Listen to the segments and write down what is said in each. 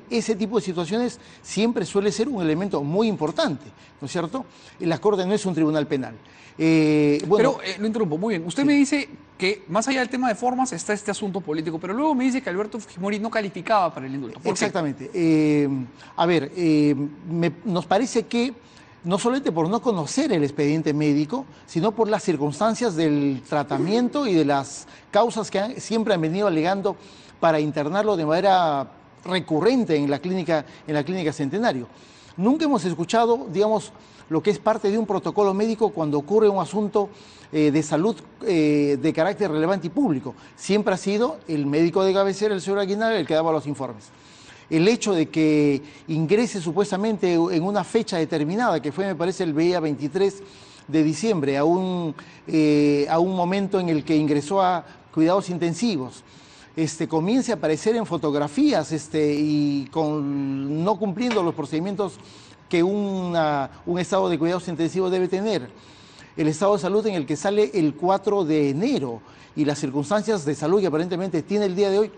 ese tipo de situaciones siempre suele ser un elemento muy importante, ¿no es cierto? La Corte no es un tribunal penal. Pero lo interrumpo, muy bien. Usted me dice que más allá del tema de formas está este asunto político, pero luego me dice que Alberto Fujimori no calificaba para el indulto. ¿Por qué? Exactamente. Nos parece que no solamente por no conocer el expediente médico, sino por las circunstancias del tratamiento y de las causas que siempre han venido alegando para internarlo de manera recurrente en la clínica Centenario. Nunca hemos escuchado, digamos, lo que es parte de un protocolo médico cuando ocurre un asunto de salud de carácter relevante y público. Siempre ha sido el médico de cabecera, el señor Aguinaga, el que daba los informes. El hecho de que ingrese supuestamente en una fecha determinada, que fue, me parece, el día 23 de diciembre, a un momento en el que ingresó a cuidados intensivos, comience a aparecer en fotografías y no cumpliendo los procedimientos que un estado de cuidados intensivos debe tener. El estado de salud en el que sale el 4 de enero y las circunstancias de salud que aparentemente tiene el día de hoy,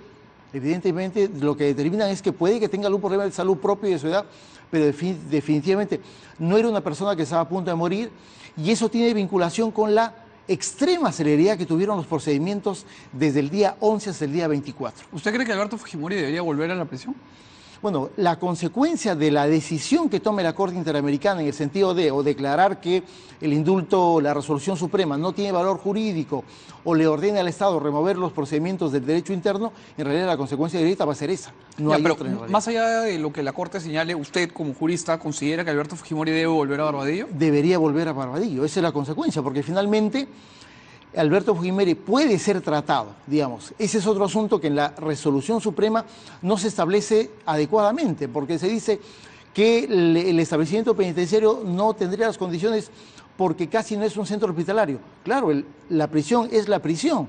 evidentemente lo que determinan es que puede que tenga algún problema de salud propio y de su edad, pero definitivamente no era una persona que estaba a punto de morir, y eso tiene vinculación con la extrema celeridad que tuvieron los procedimientos desde el día 11 hasta el día 24. ¿Usted cree que Alberto Fujimori debería volver a la prisión? Bueno, la consecuencia de la decisión que tome la Corte Interamericana en el sentido de o declarar que el indulto, la resolución suprema no tiene valor jurídico o le ordene al Estado remover los procedimientos del derecho interno, en realidad la consecuencia directa va a ser esa. No hay otra en realidad. Más allá de lo que la Corte señale, ¿usted como jurista considera que Alberto Fujimori debe volver a Barbadillo? Debería volver a Barbadillo, esa es la consecuencia, porque finalmente Alberto Fujimori puede ser tratado, digamos. Ese es otro asunto que en la resolución suprema no se establece adecuadamente, porque se dice que el establecimiento penitenciario no tendría las condiciones porque casi no es un centro hospitalario. Claro, la prisión es la prisión,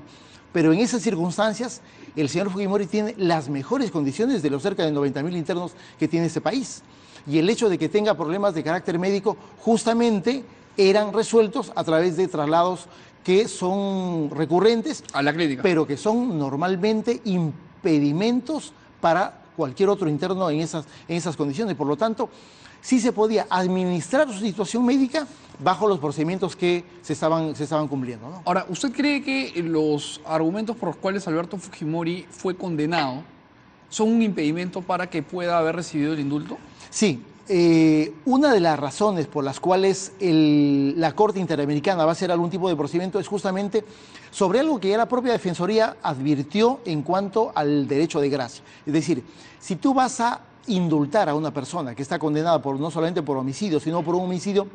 pero en esas circunstancias el señor Fujimori tiene las mejores condiciones de los cerca de 90.000 internos que tiene este país. Y el hecho de que tenga problemas de carácter médico justamente eran resueltos a través de traslados que son recurrentes a la clínica, pero que son normalmente impedimentos para cualquier otro interno en esas condiciones. Por lo tanto, sí se podía administrar su situación médica bajo los procedimientos que se estaban cumpliendo, ¿no? Ahora, ¿usted cree que los argumentos por los cuales Alberto Fujimori fue condenado son un impedimento para que pueda haber recibido el indulto? Sí. Una de las razones por las cuales la Corte Interamericana va a hacer algún tipo de procedimiento es justamente sobre algo que ya la propia Defensoría advirtió en cuanto al derecho de gracia. Es decir, si tú vas a indultar a una persona que está condenada no solamente por homicidio, sino por un homicidio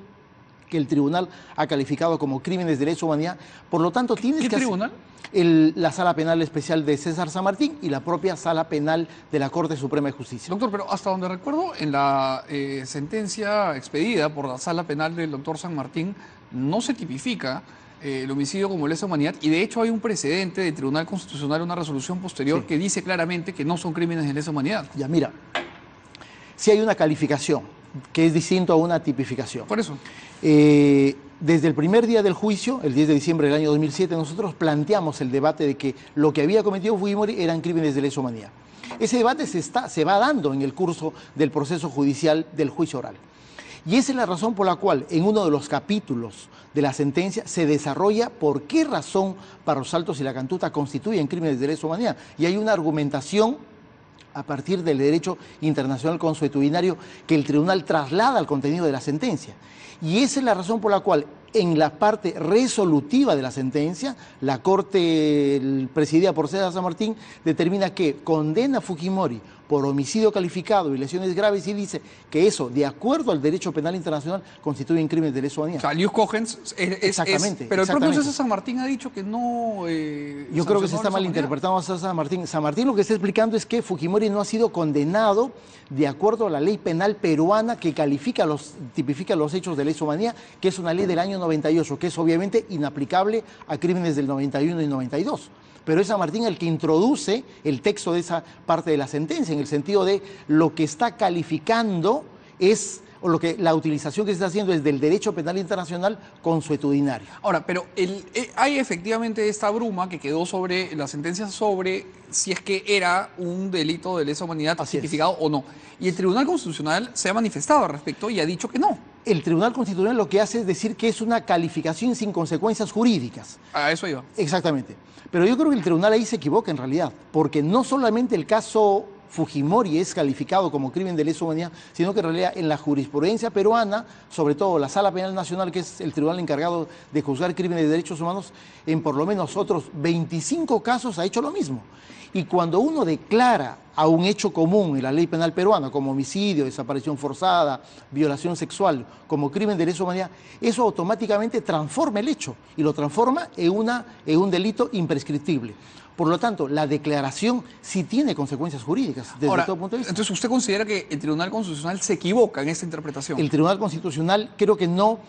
que el tribunal ha calificado como crímenes de lesa humanidad, por lo tanto tienes que... ¿Qué tribunal? La Sala Penal Especial de César San Martín y la propia Sala Penal de la Corte Suprema de Justicia. Doctor, pero hasta donde recuerdo, en la sentencia expedida por la Sala Penal del doctor San Martín, no se tipifica el homicidio como lesa humanidad, y de hecho hay un precedente del Tribunal Constitucional, una resolución posterior, sí, que dice claramente que no son crímenes de lesa humanidad. Ya, mira, si hay una calificación que es distinto a una tipificación. Por eso. Desde el primer día del juicio, el 10 de diciembre del año 2007, nosotros planteamos el debate de que lo que había cometido Fujimori eran crímenes de lesa humanidad. Ese debate se va dando en el curso del proceso judicial del juicio oral. Y esa es la razón por la cual en uno de los capítulos de la sentencia se desarrolla por qué razón Barros los Altos y la Cantuta constituyen crímenes de lesa humanidad. Y hay una argumentación a partir del derecho internacional consuetudinario que el tribunal traslada al contenido de la sentencia. Y esa es la razón por la cual en la parte resolutiva de la sentencia, la Corte presidida por César San Martín determina que condena a Fujimori por homicidio calificado y lesiones graves y dice que eso, de acuerdo al derecho penal internacional, constituye un crimen de lesa humanidad. O sea, Lius Cogens exactamente. Pero el propio César San Martín ha dicho que no... Yo creo que se está malinterpretando a César San Martín. San Martín lo que está explicando es que Fujimori no ha sido condenado de acuerdo a la ley penal peruana que tipifica los hechos de lesa humanidad, que es una ley del año 98, que es obviamente inaplicable a crímenes del 91 y 92. Pero es San Martín el que introduce el texto de esa parte de la sentencia, en el sentido de lo que está calificando es o la utilización que se está haciendo es del derecho penal internacional consuetudinario. Ahora, pero hay efectivamente esta bruma que quedó sobre la sentencia sobre si es que era un delito de lesa humanidad tipificado o no. Y el Tribunal Constitucional se ha manifestado al respecto y ha dicho que no. El Tribunal Constitucional lo que hace es decir que es una calificación sin consecuencias jurídicas. A eso iba. Exactamente. Pero yo creo que el tribunal ahí se equivoca en realidad, porque no solamente el caso Fujimori es calificado como crimen de lesa humanidad, sino que en realidad en la jurisprudencia peruana, sobre todo la Sala Penal Nacional, que es el tribunal encargado de juzgar crímenes de derechos humanos, en por lo menos otros 25 casos ha hecho lo mismo. Y cuando uno declara a un hecho común en la ley penal peruana, como homicidio, desaparición forzada, violación sexual, como crimen de lesa humanidad, eso automáticamente transforma el hecho y lo transforma en un delito imprescriptible. Por lo tanto, la declaración sí tiene consecuencias jurídicas desde todo punto de vista. Entonces, ¿usted considera que el Tribunal Constitucional se equivoca en esta interpretación? El Tribunal Constitucional creo que no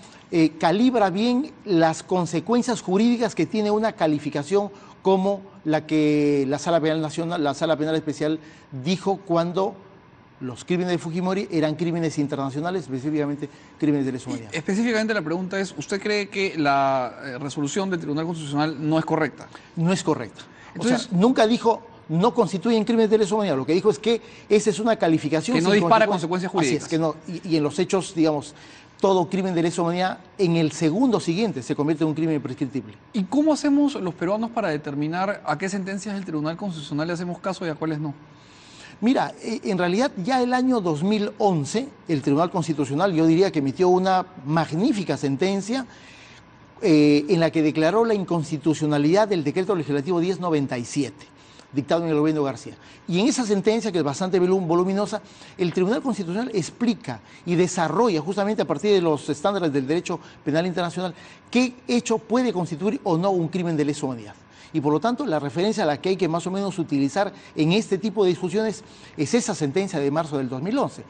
calibra bien las consecuencias jurídicas que tiene una calificación como la que la Sala Penal Nacional, la Sala Penal Especial dijo cuando los crímenes de Fujimori eran crímenes internacionales, específicamente crímenes de lesa humanidad. Específicamente la pregunta es, ¿usted cree que la resolución del Tribunal Constitucional no es correcta? No es correcta. Entonces, o sea, nunca dijo no constituyen crímenes de lesa humanidad. Lo que dijo es que esa es una calificación que no dispara consecuencias jurídicas. Así es, que no. Y en los hechos, digamos, todo crimen de lesa humanidad en el segundo siguiente se convierte en un crimen imprescriptible. ¿Y cómo hacemos los peruanos para determinar a qué sentencias del Tribunal Constitucional le hacemos caso y a cuáles no? Mira, en realidad ya el año 2011 el Tribunal Constitucional, yo diría que emitió una magnífica sentencia en la que declaró la inconstitucionalidad del decreto legislativo 1097, dictado en el gobierno García. Y en esa sentencia, que es bastante voluminosa, el Tribunal Constitucional explica y desarrolla, justamente a partir de los estándares del derecho penal internacional, qué hecho puede constituir o no un crimen de lesa humanidad. Y por lo tanto, la referencia a la que hay que más o menos utilizar en este tipo de discusiones es esa sentencia de marzo del 2011.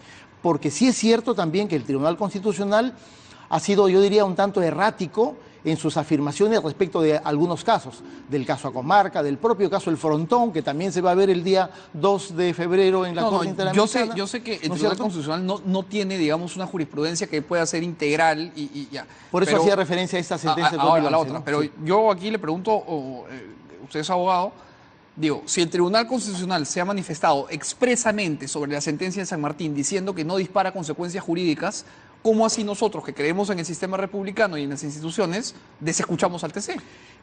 Porque sí es cierto también que el Tribunal Constitucional ha sido, yo diría, un tanto errático en sus afirmaciones respecto de algunos casos, del caso Acomarca, del propio caso El Frontón, que también se va a ver el día 2 de febrero en la Corte Interamericana. Yo sé que el Tribunal Constitucional no tiene, digamos, una jurisprudencia que pueda ser integral y ya. Por eso hacía referencia a esta sentencia de 2011, a la otra, ¿no? Pero sí. Yo aquí le pregunto, usted es abogado, digo, si el Tribunal Constitucional se ha manifestado expresamente sobre la sentencia de San Martín diciendo que no dispara consecuencias jurídicas, ¿cómo así nosotros, que creemos en el sistema republicano y en las instituciones, desescuchamos al TC?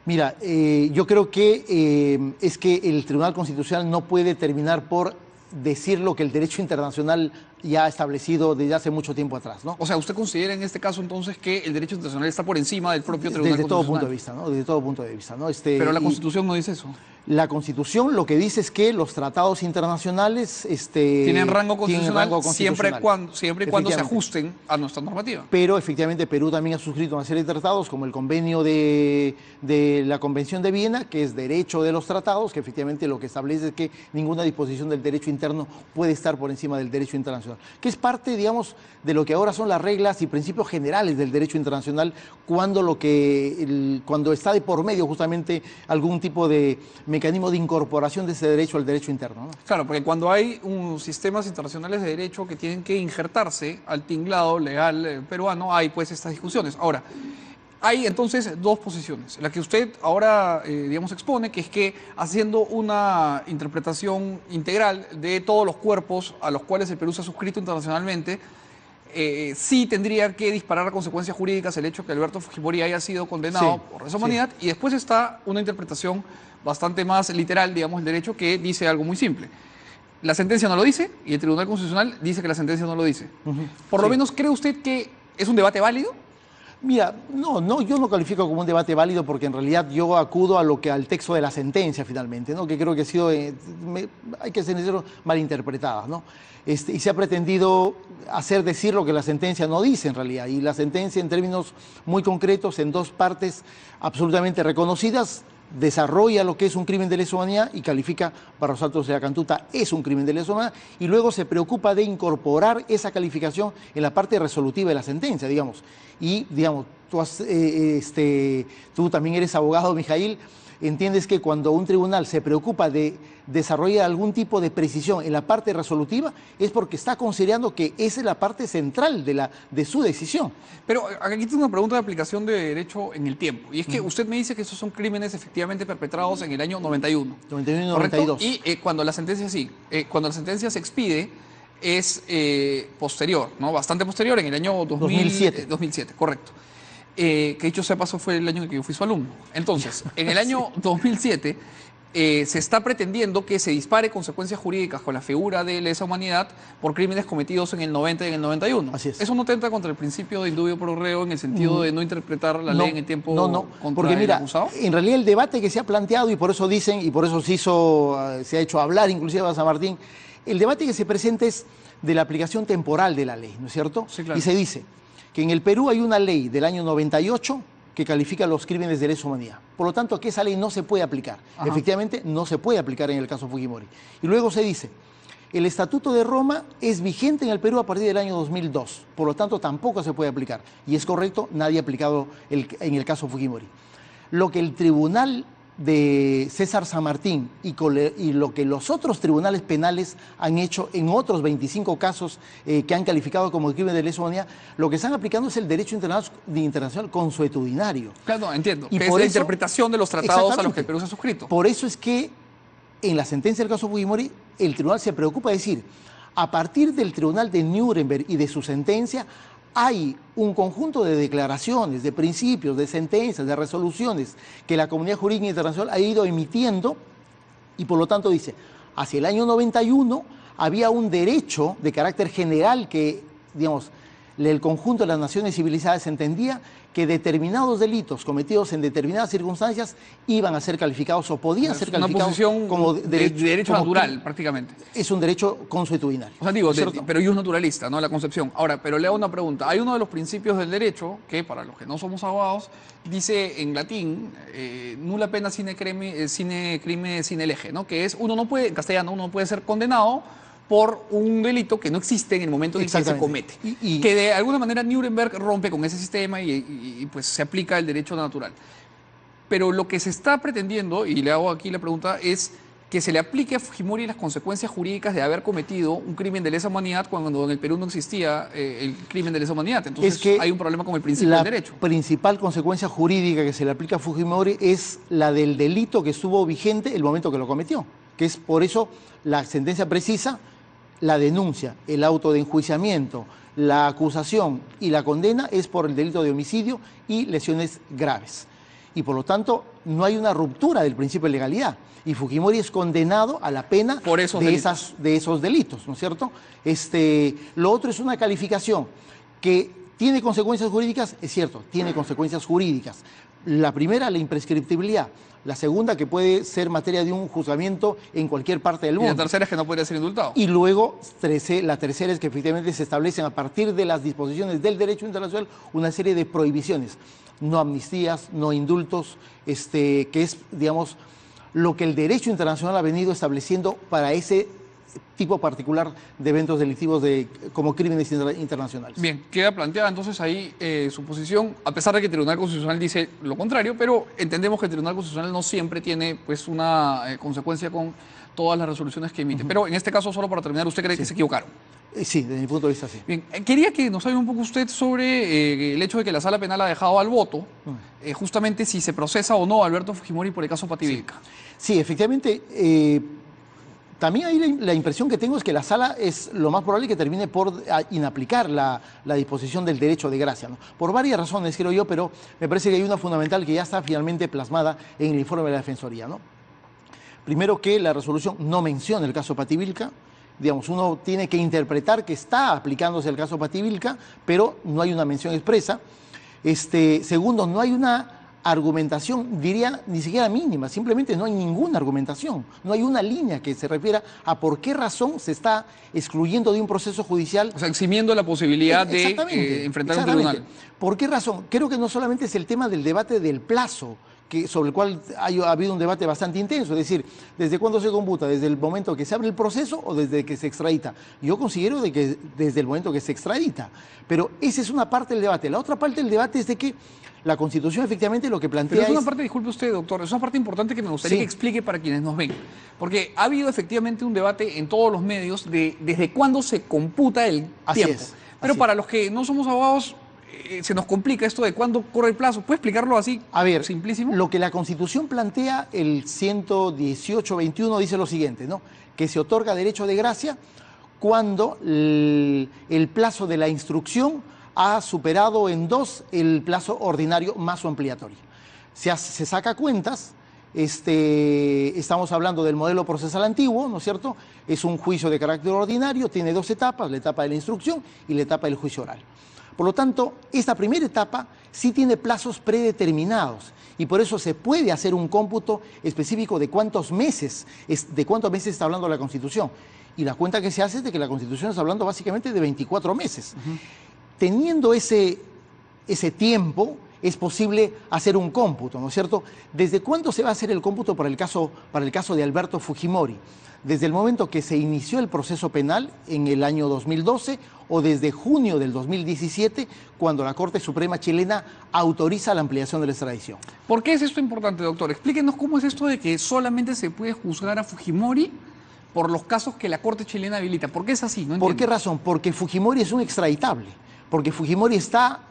Mira, yo creo que es que el Tribunal Constitucional no puede terminar por decir lo que el derecho internacional ya ha establecido desde hace mucho tiempo atrás, ¿no? O sea, ¿usted considera en este caso entonces que el derecho internacional está por encima del propio Tribunal Constitucional? Desde todo punto de vista, ¿no? Desde todo punto de vista, ¿no? Pero la Constitución no dice eso. La Constitución lo que dice es que los tratados internacionales tienen rango constitucional, siempre y cuando se ajusten a nuestra normativa. Pero efectivamente Perú también ha suscrito una serie de tratados, como el convenio de la Convención de Viena, que es derecho de los tratados, que efectivamente lo que establece es que ninguna disposición del derecho interno puede estar por encima del derecho internacional, que es parte, digamos, de lo que ahora son las reglas y principios generales del derecho internacional, cuando está de por medio justamente algún tipo de mecanismo de incorporación de ese derecho al derecho interno, ¿no? Claro, porque cuando hay sistemas internacionales de derecho que tienen que injertarse al tinglado legal peruano, hay pues estas discusiones. Ahora, hay entonces dos posiciones. La que usted ahora, digamos, expone, que es que haciendo una interpretación integral de todos los cuerpos a los cuales el Perú se ha suscrito internacionalmente, sí tendría que disparar a consecuencias jurídicas el hecho que Alberto Fujimori haya sido condenado por lesa humanidad, y después está una interpretación bastante más literal, digamos, el derecho, que dice algo muy simple. La sentencia no lo dice y el Tribunal Constitucional dice que la sentencia no lo dice. Por lo menos, ¿cree usted que es un debate válido? Mira, no, yo no califico como un debate válido porque en realidad yo acudo al texto de la sentencia finalmente, ¿no? Que creo que ha sido, hay que ser sincero, malinterpretada, ¿no? Y se ha pretendido hacer decir lo que la sentencia no dice en realidad. Y la sentencia, en términos muy concretos, en dos partes absolutamente reconocidas, desarrolla lo que es un crimen de lesa humanidad y califica para los altos de la Cantuta es un crimen de lesa humanidad, y luego se preocupa de incorporar esa calificación en la parte resolutiva de la sentencia, digamos. Y, digamos, tú también eres abogado, Mijail. entiendes que cuando un tribunal se preocupa de desarrollar algún tipo de precisión en la parte resolutiva, es porque está considerando que esa es la parte central de su decisión. Pero aquí tengo una pregunta de aplicación de derecho en el tiempo. Y es que usted me dice que esos son crímenes efectivamente perpetrados en el año 91. 91 y ¿Correcto? 92. Y cuando la sentencia cuando la sentencia se expide es posterior, ¿no? Bastante posterior, en el año 2007. 2007, correcto. Que dicho sea paso fue el año en que yo fui su alumno. Entonces, en el año 2007 se está pretendiendo que se dispare consecuencias jurídicas con la figura de lesa humanidad por crímenes cometidos en el 90 y en el 91. Así es. ¿Eso no atenta contra el principio de indubio pro reo en el sentido de no interpretar la ley en el tiempo contra porque el mira, acusado? en realidad el debate que se ha planteado, y por eso dicen, y por eso se ha hecho hablar inclusive a San Martín, el debate que se presenta es de la aplicación temporal de la ley, ¿no es cierto? Sí, claro. Y se dice que en el Perú hay una ley del año 98 que califica los crímenes de lesa humanidad. Por lo tanto, que esa ley no se puede aplicar. Ajá. Efectivamente, no se puede aplicar en el caso Fujimori. Y luego se dice, el Estatuto de Roma es vigente en el Perú a partir del año 2002. Por lo tanto, tampoco se puede aplicar. Y es correcto, nadie ha aplicado en el caso Fujimori. Lo que el tribunal de César San Martín y lo que los otros tribunales penales han hecho en otros 25 casos que han calificado como crimen de lesa humanidad, lo que están aplicando es el derecho internacional consuetudinario. Claro, entiendo. Y Que por es la eso, interpretación de los tratados a los exactamente, que el Perú se ha suscrito. Por eso es que en la sentencia del caso Fujimori, el tribunal se preocupa de decir, a partir del tribunal de Nuremberg y de su sentencia, hay un conjunto de declaraciones, de principios, de sentencias, de resoluciones que la comunidad jurídica internacional ha ido emitiendo y por lo tanto dice, hacia el año 91 había un derecho de carácter general que, digamos, el conjunto de las naciones civilizadas entendía que determinados delitos cometidos en determinadas circunstancias iban a ser calificados o podían ser calificados como derecho natural, prácticamente. Es un derecho consuetudinario. O sea, digo, pero yo es naturalista, ¿no? La concepción. Ahora, pero le hago una pregunta. Hay uno de los principios del derecho que, para los que no somos abogados, dice en latín, nulla pena sine crime sine lege, ¿no? Que es, en castellano, uno no puede ser condenado por un delito que no existe en el momento en que se comete. Que de alguna manera Nuremberg rompe con ese sistema y pues se aplica el derecho natural. Pero lo que se está pretendiendo, y le hago aquí la pregunta, es que se le aplique a Fujimori las consecuencias jurídicas de haber cometido un crimen de lesa humanidad cuando en el Perú no existía el crimen de lesa humanidad. Entonces hay un problema con el principio del derecho. La principal consecuencia jurídica que se le aplica a Fujimori es la del delito que estuvo vigente el momento que lo cometió, que es por eso la sentencia precisa, la denuncia, el auto de enjuiciamiento, la acusación y la condena es por el delito de homicidio y lesiones graves. Y por lo tanto, no hay una ruptura del principio de legalidad. Y Fujimori es condenado a la pena de esos delitos, ¿no es cierto? Lo otro es una calificación que tiene consecuencias jurídicas, es cierto, tiene consecuencias jurídicas. La primera, la imprescriptibilidad. La segunda, que puede ser materia de un juzgamiento en cualquier parte del mundo. Y la tercera es que no podría ser indultado. Y luego, la tercera es que efectivamente se establecen a partir de las disposiciones del derecho internacional una serie de prohibiciones. No amnistías, no indultos, que es, digamos, lo que el derecho internacional ha venido estableciendo para ese tipo particular de eventos delictivos como crímenes internacionales. Bien, queda planteada entonces ahí su posición, a pesar de que el Tribunal Constitucional dice lo contrario, pero entendemos que el Tribunal Constitucional no siempre tiene pues una consecuencia con todas las resoluciones que emite. Pero en este caso, solo para terminar, ¿usted cree que se equivocaron? Sí, desde mi punto de vista sí. Bien, quería que nos hable un poco usted sobre el hecho de que la Sala Penal ha dejado al voto, justamente si se procesa o no a Alberto Fujimori por el caso Pativilca. Sí, efectivamente. También ahí la impresión que tengo es que la sala es lo más probable que termine por inaplicar la disposición del derecho de gracia, ¿no? Por varias razones, creo yo, pero me parece que hay una fundamental que ya está finalmente plasmada en el informe de la Defensoría, ¿no? Primero, que la resolución no menciona el caso Pativilca. Digamos, uno tiene que interpretar que está aplicándose el caso Pativilca, pero no hay una mención expresa. Segundo, no hay una argumentación, diría, ni siquiera mínima, simplemente no hay ninguna argumentación, no hay una línea que se refiera a por qué razón se está excluyendo de un proceso judicial. O sea, eximiendo la posibilidad de enfrentar un tribunal. ¿Por qué razón? Creo que no solamente es el tema del debate del plazo sobre el cual ha habido un debate bastante intenso, es decir, ¿desde cuándo se computa? ¿Desde el momento que se abre el proceso o desde que se extradita? Yo considero de que desde el momento que se extradita, pero esa es una parte del debate. La otra parte del debate es de que la Constitución efectivamente lo que plantea Pero es una parte, disculpe usted, doctor, es una parte importante que me gustaría Sí. que explique para quienes nos ven. Porque ha habido efectivamente un debate en todos los medios de desde cuándo se computa el Así tiempo. es, Pero así para los que no somos abogados, se nos complica esto de cuándo corre el plazo. ¿Puede explicarlo así, A ver, simplísimo? lo que la Constitución plantea, el 118.21, dice lo siguiente, ¿no? Que se otorga derecho de gracia cuando el plazo de la instrucción ha superado en 2 el plazo ordinario más su ampliatorio. Se saca cuentas, estamos hablando del modelo procesal antiguo, ¿no es cierto? Es un juicio de carácter ordinario, tiene 2 etapas, la etapa de la instrucción y la etapa del juicio oral. Por lo tanto, esta primera etapa sí tiene plazos predeterminados y por eso se puede hacer un cómputo específico de cuántos meses está hablando la Constitución. Y la cuenta que se hace es de que la Constitución está hablando básicamente de 24 meses. Teniendo ese tiempo, es posible hacer un cómputo, ¿no es cierto? ¿Desde cuándo se va a hacer el cómputo para el caso de Alberto Fujimori? ¿Desde el momento que se inició el proceso penal en el año 2012 o desde junio del 2017, cuando la Corte Suprema chilena autoriza la ampliación de la extradición? ¿Por qué es esto importante, doctor? Explíquenos cómo es esto de que solamente se puede juzgar a Fujimori por los casos que la Corte chilena habilita. ¿Por qué es así? No entiendo. ¿Por qué razón? Porque Fujimori es un extraditable, porque Fujimori está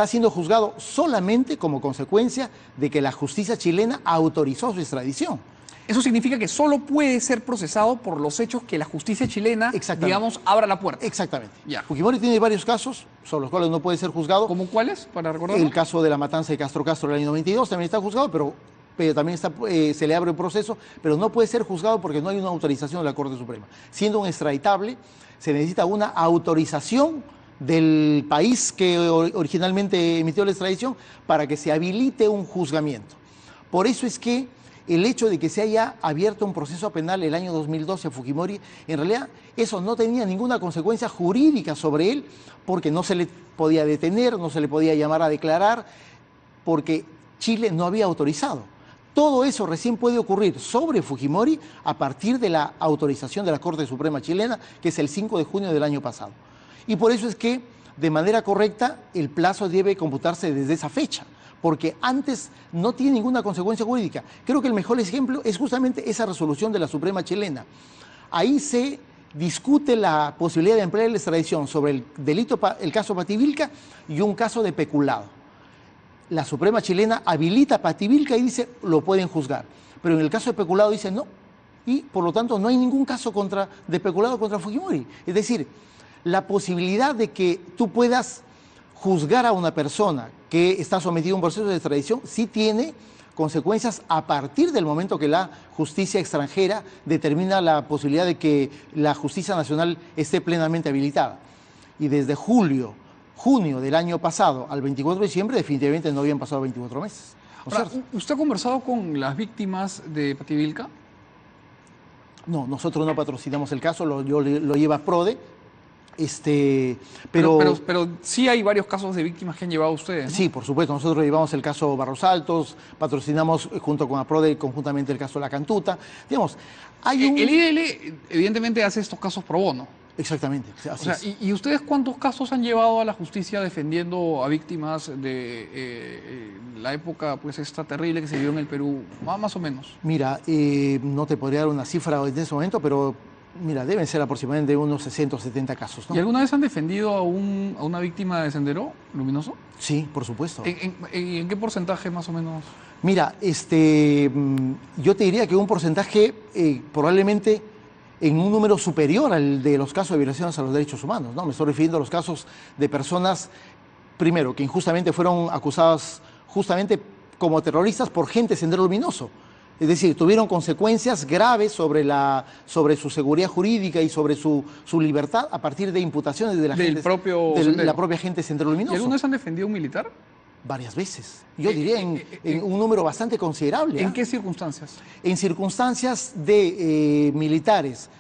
siendo juzgado solamente como consecuencia de que la justicia chilena autorizó su extradición. Eso significa que solo puede ser procesado por los hechos que la justicia chilena, digamos, abra la puerta. Exactamente. Ya. Fujimori tiene varios casos sobre los cuales no puede ser juzgado. ¿Cómo cuáles, para recordarlo? El caso de la matanza de Castro Castro del año 92 también está juzgado, pero también se le abre un proceso, pero no puede ser juzgado porque no hay una autorización de la Corte Suprema. Siendo un extraditable, se necesita una autorización del país que originalmente emitió la extradición para que se habilite un juzgamiento. Por eso es que el hecho de que se haya abierto un proceso penal el año 2012 a Fujimori, en realidad eso no tenía ninguna consecuencia jurídica sobre él, porque no se le podía detener, no se le podía llamar a declarar, porque Chile no había autorizado. Todo eso recién puede ocurrir sobre Fujimori a partir de la autorización de la Corte Suprema chilena, que es el 5 de junio del año pasado. Y por eso es que, de manera correcta, el plazo debe computarse desde esa fecha, porque antes no tiene ninguna consecuencia jurídica. Creo que el mejor ejemplo es justamente esa resolución de la Suprema chilena. Ahí se discute la posibilidad de emplear la extradición sobre el caso Pativilca y un caso de peculado. La Suprema chilena habilita a Pativilca y dice lo pueden juzgar, pero en el caso de peculado dice no, y por lo tanto no hay ningún caso de peculado contra Fujimori. Es decir, la posibilidad de que tú puedas juzgar a una persona que está sometida a un proceso de extradición sí tiene consecuencias a partir del momento que la justicia extranjera determina la posibilidad de que la justicia nacional esté plenamente habilitada. Y desde junio del año pasado al 24 de diciembre definitivamente no habían pasado 24 meses. Ahora, ¿usted ha conversado con las víctimas de Pativilca? No, nosotros no patrocinamos el caso, lo lleva PRODE. Pero sí hay varios casos de víctimas que han llevado ustedes, ¿no? Sí, por supuesto. Nosotros llevamos el caso Barros Altos, patrocinamos junto con APRODE conjuntamente el caso La Cantuta. Digamos, El IDL evidentemente hace estos casos pro bono. Exactamente. Así es. ¿Y ustedes cuántos casos han llevado a la justicia defendiendo a víctimas de la época pues esta terrible que se vivió en el Perú? Más o menos. Mira, no te podría dar una cifra en ese momento, pero mira, deben ser aproximadamente unos 60 o 70 casos, ¿no? ¿Y alguna vez han defendido a una víctima de Sendero Luminoso? Sí, por supuesto. ¿En qué porcentaje más o menos? Mira, yo te diría que un porcentaje probablemente en un número superior al de los casos de violaciones a los derechos humanos, ¿no? Me estoy refiriendo a los casos de personas, primero, que injustamente fueron acusadas justamente como terroristas por gente de Sendero Luminoso. Es decir, tuvieron consecuencias graves sobre su seguridad jurídica y sobre su libertad a partir de imputaciones de la propia gente de Sendero Luminoso. ¿Y alguna vez han defendido a un militar? Varias veces. Yo diría en un número bastante considerable. ¿En qué circunstancias? En circunstancias de militares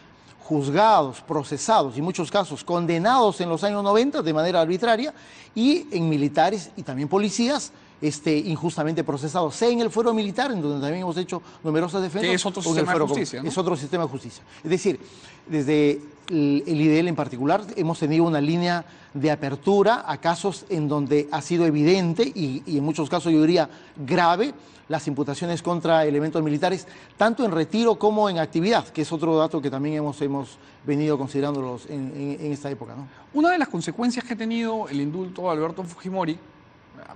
juzgados, procesados y en muchos casos condenados en los años 90 de manera arbitraria, y en militares y también policías injustamente procesado, sea en el fuero militar, en donde también hemos hecho numerosas defensas. Que es otro o en el sistema de fuero justicia, ¿no? Es otro sistema de justicia. Es decir, desde el IDL en particular hemos tenido una línea de apertura a casos en donde ha sido evidente y en muchos casos yo diría grave las imputaciones contra elementos militares, tanto en retiro como en actividad, que es otro dato que también hemos venido considerándolos en esta época, ¿no? Una de las consecuencias que ha tenido el indulto de Alberto Fujimori,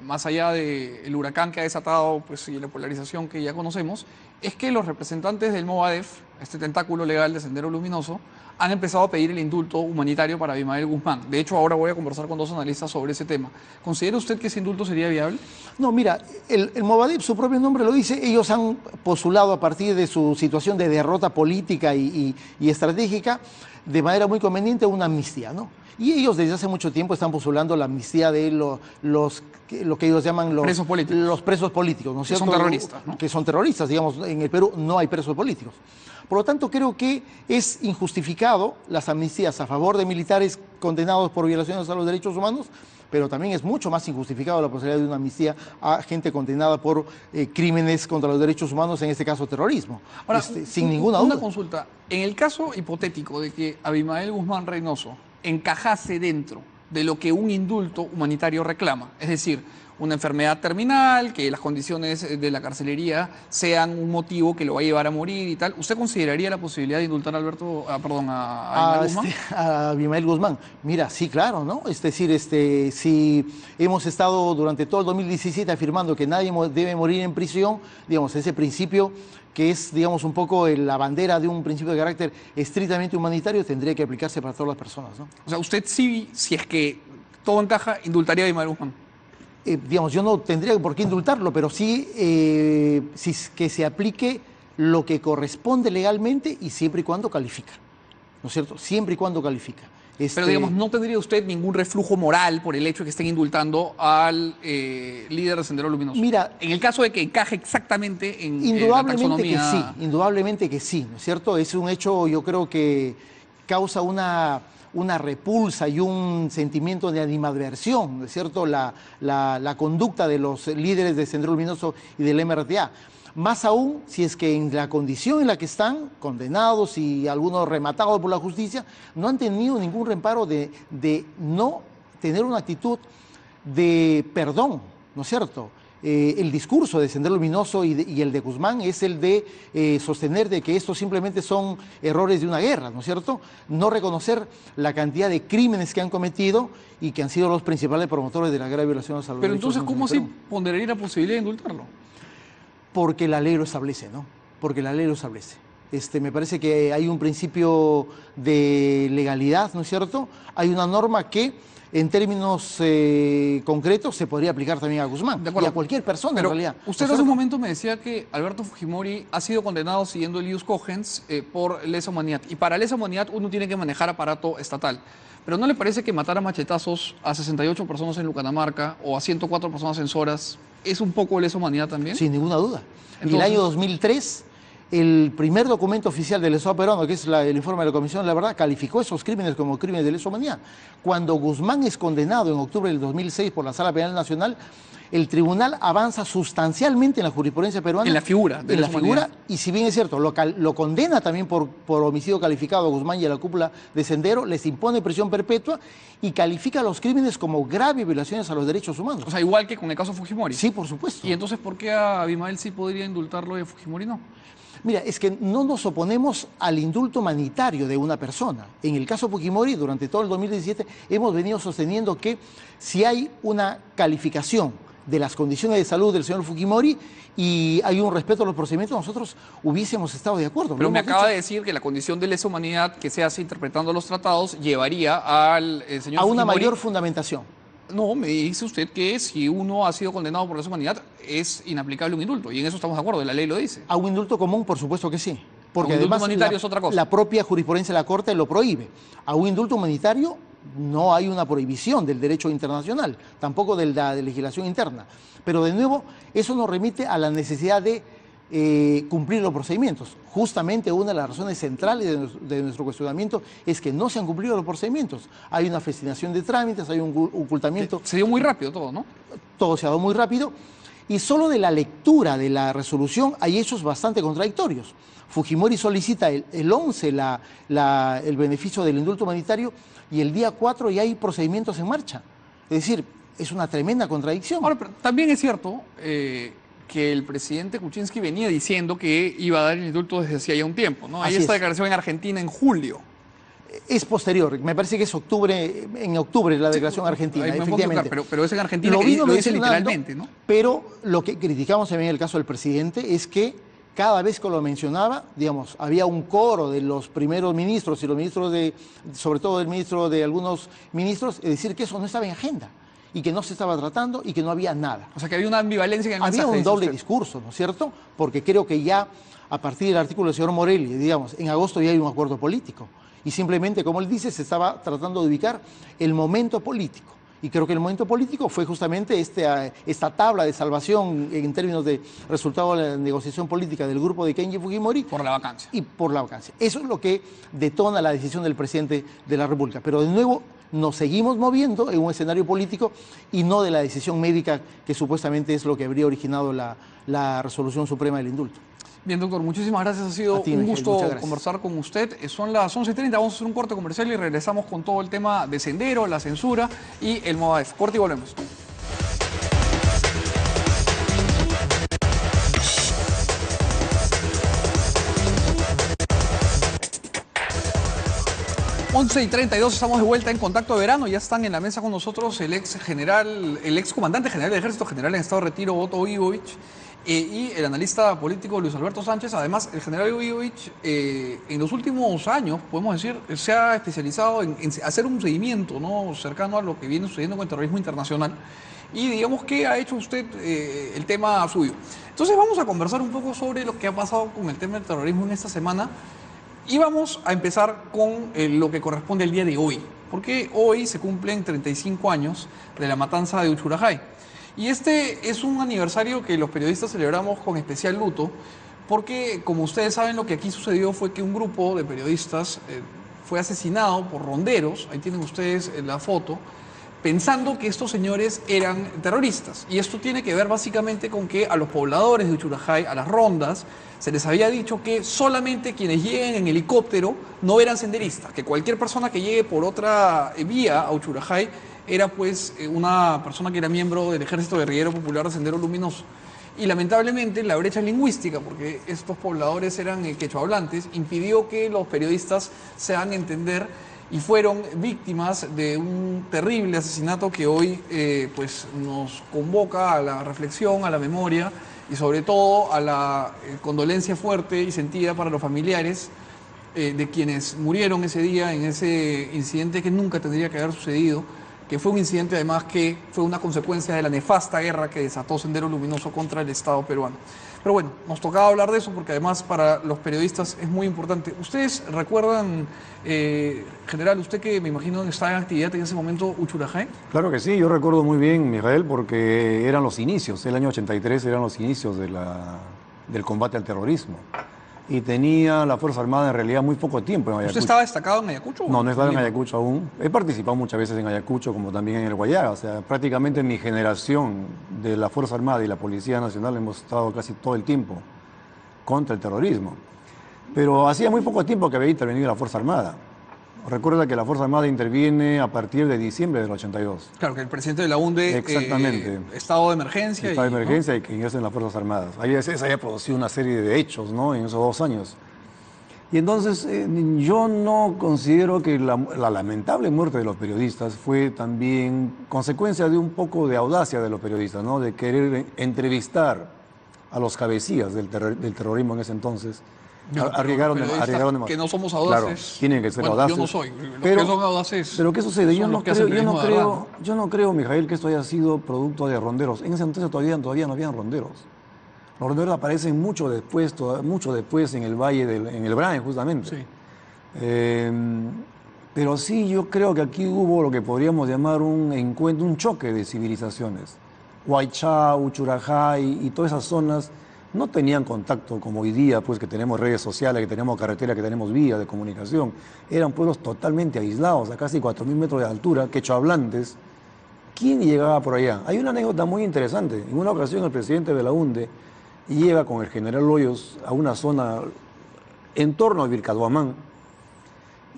más allá del huracán que ha desatado pues, y la polarización que ya conocemos, es que los representantes del Movadef, este tentáculo legal de Sendero Luminoso, han empezado a pedir el indulto humanitario para Abimael Guzmán. De hecho, ahora voy a conversar con dos analistas sobre ese tema. ¿Considera usted que ese indulto sería viable? No, mira, el Movadef, su propio nombre lo dice, ellos han postulado a partir de su situación de derrota política y estratégica, de manera muy conveniente, una amnistía, ¿no? Y ellos desde hace mucho tiempo están postulando la amnistía de lo que ellos llaman presos políticos. Los presos políticos, ¿no es cierto? Que son terroristas, ¿no? Que son terroristas, digamos, en el Perú no hay presos políticos. Por lo tanto, creo que es injustificado las amnistías a favor de militares condenados por violaciones a los derechos humanos, pero también es mucho más injustificado la posibilidad de una amnistía a gente condenada por crímenes contra los derechos humanos, en este caso terrorismo. Ahora, sin ninguna duda. Una consulta. En el caso hipotético de que Abimael Guzmán Reynoso encajase dentro de lo que un indulto humanitario reclama, es decir, una enfermedad terminal, que las condiciones de la carcelería sean un motivo que lo va a llevar a morir y tal, ¿usted consideraría la posibilidad de indultar a Abimael Guzmán? A Abimael Guzmán. Mira, sí, claro, ¿no? Es decir, si hemos estado durante todo el 2017 afirmando que nadie debe morir en prisión, digamos, ese principio que es, digamos, un poco la bandera de un principio de carácter estrictamente humanitario, tendría que aplicarse para todas las personas, ¿no? O sea, usted sí, si es que todo encaja, indultaría a Abimael Guzmán. Digamos, yo no tendría por qué indultarlo, pero sí, que se aplique lo que corresponde legalmente y siempre y cuando califica, ¿no es cierto? Siempre y cuando califica. Pero digamos, ¿no tendría usted ningún reflujo moral por el hecho de que estén indultando al líder de Sendero Luminoso? Mira, en el caso de que encaje exactamente en la taxonomía... Indudablemente que sí, ¿no es cierto? Es un hecho, yo creo que causa una repulsa y un sentimiento de animadversión, ¿no es cierto?, la conducta de los líderes de Sendero Luminoso y del MRTA. Más aún si es que en la condición en la que están, condenados y algunos rematados por la justicia, no han tenido ningún reparo de no tener una actitud de perdón, ¿no es cierto? El discurso de Sendero Luminoso y el de Guzmán es el de sostener de que estos simplemente son errores de una guerra, ¿no es cierto? No reconocer la cantidad de crímenes que han cometido y que han sido los principales promotores de la grave violación a los derechos humanos. Pero entonces, ¿cómo así ponderaría la posibilidad de indultarlo? Porque la ley lo establece, ¿no? Porque la ley lo establece. Me parece que hay un principio de legalidad, ¿no es cierto? Hay una norma que en términos concretos se podría aplicar también a Guzmán y a cualquier persona. Pero en realidad. Usted hace un momento me decía que Alberto Fujimori ha sido condenado siguiendo el ius cogens por lesa humanidad. Y para lesa humanidad uno tiene que manejar aparato estatal. ¿Pero no le parece que matar a machetazos a 68 personas en Lucanamarca o a 104 personas en Soras es un poco lesa humanidad también? Sin ninguna duda. Entonces, en el año 2003... el primer documento oficial del Estado peruano, que es el informe de la Comisión de la Verdad, calificó esos crímenes como crímenes de lesa humanidad. Cuando Guzmán es condenado en octubre del 2006 por la Sala Penal Nacional, el tribunal avanza sustancialmente en la jurisprudencia peruana. En la figura de la figura, y si bien es cierto, lo condena también por homicidio calificado a Guzmán y a la cúpula de Sendero, les impone prisión perpetua y califica los crímenes como graves violaciones a los derechos humanos. O sea, igual que con el caso Fujimori. Sí, por supuesto. ¿Y entonces por qué a Abimael sí podría indultarlo y a Fujimori no? Mira, es que no nos oponemos al indulto humanitario de una persona. En el caso Fujimori, durante todo el 2017, hemos venido sosteniendo que si hay una calificación de las condiciones de salud del señor Fujimori y hay un respeto a los procedimientos, nosotros hubiésemos estado de acuerdo. Pero me acaba de decir que la condición de lesa humanidad que se hace interpretando los tratados llevaría al señor a una Fujimori mayor fundamentación. No, me dice usted que si uno ha sido condenado por lesa humanidad es inaplicable un indulto, y en eso estamos de acuerdo, la ley lo dice. A un indulto común, por supuesto que sí. Porque un indulto además humanitario es otra cosa. La propia jurisprudencia de la Corte lo prohíbe. A un indulto humanitario no hay una prohibición del derecho internacional, tampoco de la legislación interna. Pero de nuevo, eso nos remite a la necesidad de cumplir los procedimientos. Justamente una de las razones centrales de nuestro cuestionamiento es que no se han cumplido los procedimientos. Hay una fascinación de trámites, hay un ocultamiento. Se dio muy rápido todo, ¿no? Todo se ha dado muy rápido. Y solo de la lectura de la resolución hay hechos bastante contradictorios. Fujimori solicita el 11 el beneficio del indulto humanitario y el día 4 ya hay procedimientos en marcha. Es decir, es una tremenda contradicción. Ahora, pero también es cierto que el presidente Kuczynski venía diciendo que iba a dar el indulto desde hacía ya un tiempo, ¿no? Hay esta declaración en Argentina en julio. Es posterior, me parece que es en octubre la declaración argentina, efectivamente. Pero es en Argentina que lo dice literalmente, ¿no? Pero lo que criticamos también en el caso del presidente es que cada vez que lo mencionaba, digamos, había un coro de los primeros ministros y los ministros sobre todo el ministro de algunos ministros, es decir, que eso no estaba en agenda y que no se estaba tratando y que no había nada. O sea, que había una ambivalencia en el mensaje. Había un doble discurso, ¿no es cierto? Porque creo que ya a partir del artículo del señor Morelli, digamos, en agosto ya hay un acuerdo político. Y simplemente, como él dice, se estaba tratando de ubicar el momento político. Y creo que el momento político fue justamente esta tabla de salvación en términos de resultado de la negociación política del grupo de Kenji Fujimori. Por la vacancia. Y por la vacancia. Eso es lo que detona la decisión del presidente de la República. Pero de nuevo nos seguimos moviendo en un escenario político y no de la decisión médica que supuestamente es lo que habría originado la resolución suprema del indulto. Bien, doctor, muchísimas gracias. Ha sido un gusto conversar con usted. Son las 11:30, vamos a hacer un corte comercial y regresamos con todo el tema de Sendero, la censura y el Movadef. Corte y volvemos. Once y 32, estamos de vuelta en Contacto de Verano. Ya están en la mesa con nosotros el ex comandante general del Ejército, general en estado de retiro, Otto Ibovich, y el analista político Luis Alberto Sánchez. Además, el general Ibovich en los últimos años, podemos decir, se ha especializado en hacer un seguimiento, ¿no?, cercano a lo que viene sucediendo con el terrorismo internacional. Y digamos que ha hecho usted el tema suyo. Entonces vamos a conversar un poco sobre lo que ha pasado con el tema del terrorismo en esta semana. Y vamos a empezar con lo que corresponde al día de hoy, porque hoy se cumplen 35 años de la matanza de Uchurajay. Y este es un aniversario que los periodistas celebramos con especial luto, porque como ustedes saben, lo que aquí sucedió fue que un grupo de periodistas fue asesinado por ronderos, ahí tienen ustedes la foto, pensando que estos señores eran terroristas. Y esto tiene que ver básicamente con que a los pobladores de Uchurajay, a las rondas, se les había dicho que solamente quienes lleguen en helicóptero no eran senderistas, que cualquier persona que llegue por otra vía a Uchurajay era pues una persona que era miembro del Ejército Guerrillero Popular de Sendero Luminoso. Y lamentablemente la brecha lingüística, porque estos pobladores eran quechohablantes, impidió que los periodistas se hagan entender y fueron víctimas de un terrible asesinato que hoy pues nos convoca a la reflexión, a la memoria y sobre todo a la condolencia fuerte y sentida para los familiares de quienes murieron ese día en ese incidente que nunca tendría que haber sucedido, que fue un incidente además que fue una consecuencia de la nefasta guerra que desató Sendero Luminoso contra el Estado peruano. Pero bueno, nos tocaba hablar de eso porque además para los periodistas es muy importante. ¿Ustedes recuerdan, general, usted que me imagino estaba en actividad en ese momento, Uchurajay? Claro que sí, yo recuerdo muy bien, Mijael, porque eran los inicios, el año 83 eran los inicios del combate al terrorismo. Y tenía la Fuerza Armada en realidad muy poco tiempo en Ayacucho. ¿Usted estaba destacado en Ayacucho? No, no estaba en Ayacucho aún. He participado muchas veces en Ayacucho, como también en el Guayaga. O sea, prácticamente mi generación de la Fuerza Armada y la Policía Nacional hemos estado casi todo el tiempo contra el terrorismo. Pero hacía muy poco tiempo que había intervenido la Fuerza Armada. Recuerda que la Fuerza Armada interviene a partir de diciembre del 82. Claro, que el presidente de la UNDE... Exactamente. Estado de emergencia. Estado de emergencia, ¿no?, y que ingresan las Fuerzas Armadas. Ahí se había producido una serie de hechos, ¿no?, en esos 2 años. Y entonces yo no considero que la lamentable muerte de los periodistas fue también consecuencia de un poco de audacia de los periodistas, ¿no?, de querer entrevistar a los cabecillas del terrorismo en ese entonces. Arriesgaron demasiado. Que no somos audaces. Claro, tienen que ser audaces. Yo no soy. Pero, que son audaces. Pero ¿qué sucede? Yo no creo, Mijael, que esto haya sido producto de ronderos. En ese entonces todavía no habían ronderos. Los ronderos aparecen mucho después en el valle, en el Brain, justamente. Sí. Pero sí, yo creo que aquí hubo lo que podríamos llamar un encuentro, un choque de civilizaciones. Huaychá, Uchurajay y todas esas zonas no tenían contacto como hoy día, pues que tenemos redes sociales, que tenemos carreteras, que tenemos vías de comunicación. Eran pueblos totalmente aislados, a casi 4.000 metros de altura, quechohablantes. ¿Quién llegaba por allá? Hay una anécdota muy interesante. En una ocasión el presidente Belaúnde llega con el general Hoyos a una zona en torno a Vilcabamba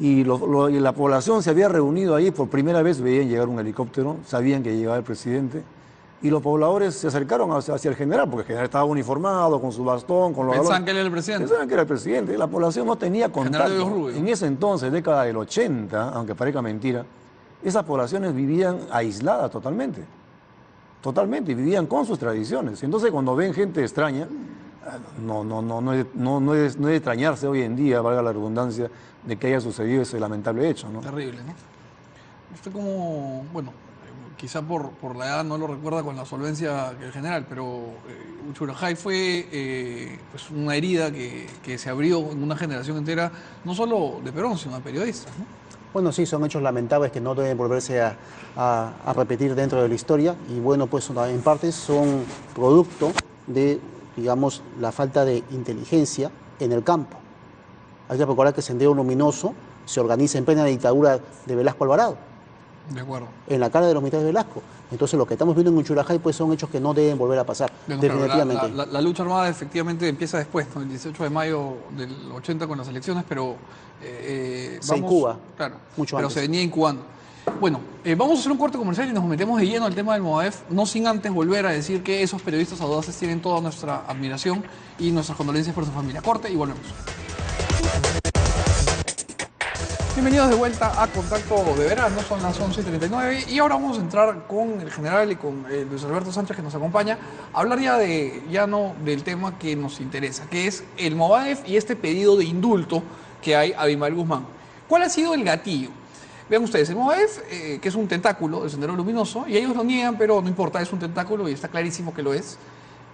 y la población se había reunido ahí, por primera vez veían llegar un helicóptero, sabían que llegaba el presidente y los pobladores se acercaron hacia el general, porque el general estaba uniformado, con su bastón, con los Pensaban que él era el presidente. Pensaban que era el presidente. La población no tenía General de los contacto. Rubios. En ese entonces, década del 80, aunque parezca mentira, esas poblaciones vivían aisladas totalmente. Totalmente, y vivían con sus tradiciones. Entonces, cuando ven gente extraña, no es de extrañarse hoy en día, valga la redundancia, de que haya sucedido ese lamentable hecho, ¿no? Terrible, ¿no? Usted como, bueno, quizá por la edad no lo recuerda con la solvencia que el general, pero Uchurajay fue pues una herida que se abrió en una generación entera, no solo de Perón, sino de periodistas, ¿no? Bueno, sí, son hechos lamentables que no deben volverse a repetir dentro de la historia y bueno, pues en parte son producto de, digamos, la falta de inteligencia en el campo. Hay que recordar que Sendero Luminoso se organiza en plena dictadura de Velasco Alvarado, De acuerdo. en la cara de los militares de Velasco. Entonces lo que estamos viendo en Uchurajay pues son hechos que no deben volver a pasar, Bueno, claro, definitivamente. la lucha armada efectivamente empieza después, ¿no? El 18 de mayo del 80 con las elecciones, pero Se incuba, claro, mucho pero antes. se venía incubando. Bueno, vamos a hacer un corte comercial y nos metemos de lleno al tema del Movadef, no sin antes volver a decir que esos periodistas audaces tienen toda nuestra admiración y nuestras condolencias por su familia. Corte y volvemos. Bienvenidos de vuelta a Contacto de Verano, son las 11:39 y ahora vamos a entrar con el general y con Luis Alberto Sánchez que nos acompaña a hablar ya no del tema que nos interesa, que es el Movadef y este pedido de indulto que hay a Abimael Guzmán. ¿Cuál ha sido el gatillo? Vean ustedes, el Movadef, que es un tentáculo del Sendero Luminoso, y ellos lo niegan, pero no importa, es un tentáculo y está clarísimo que lo es,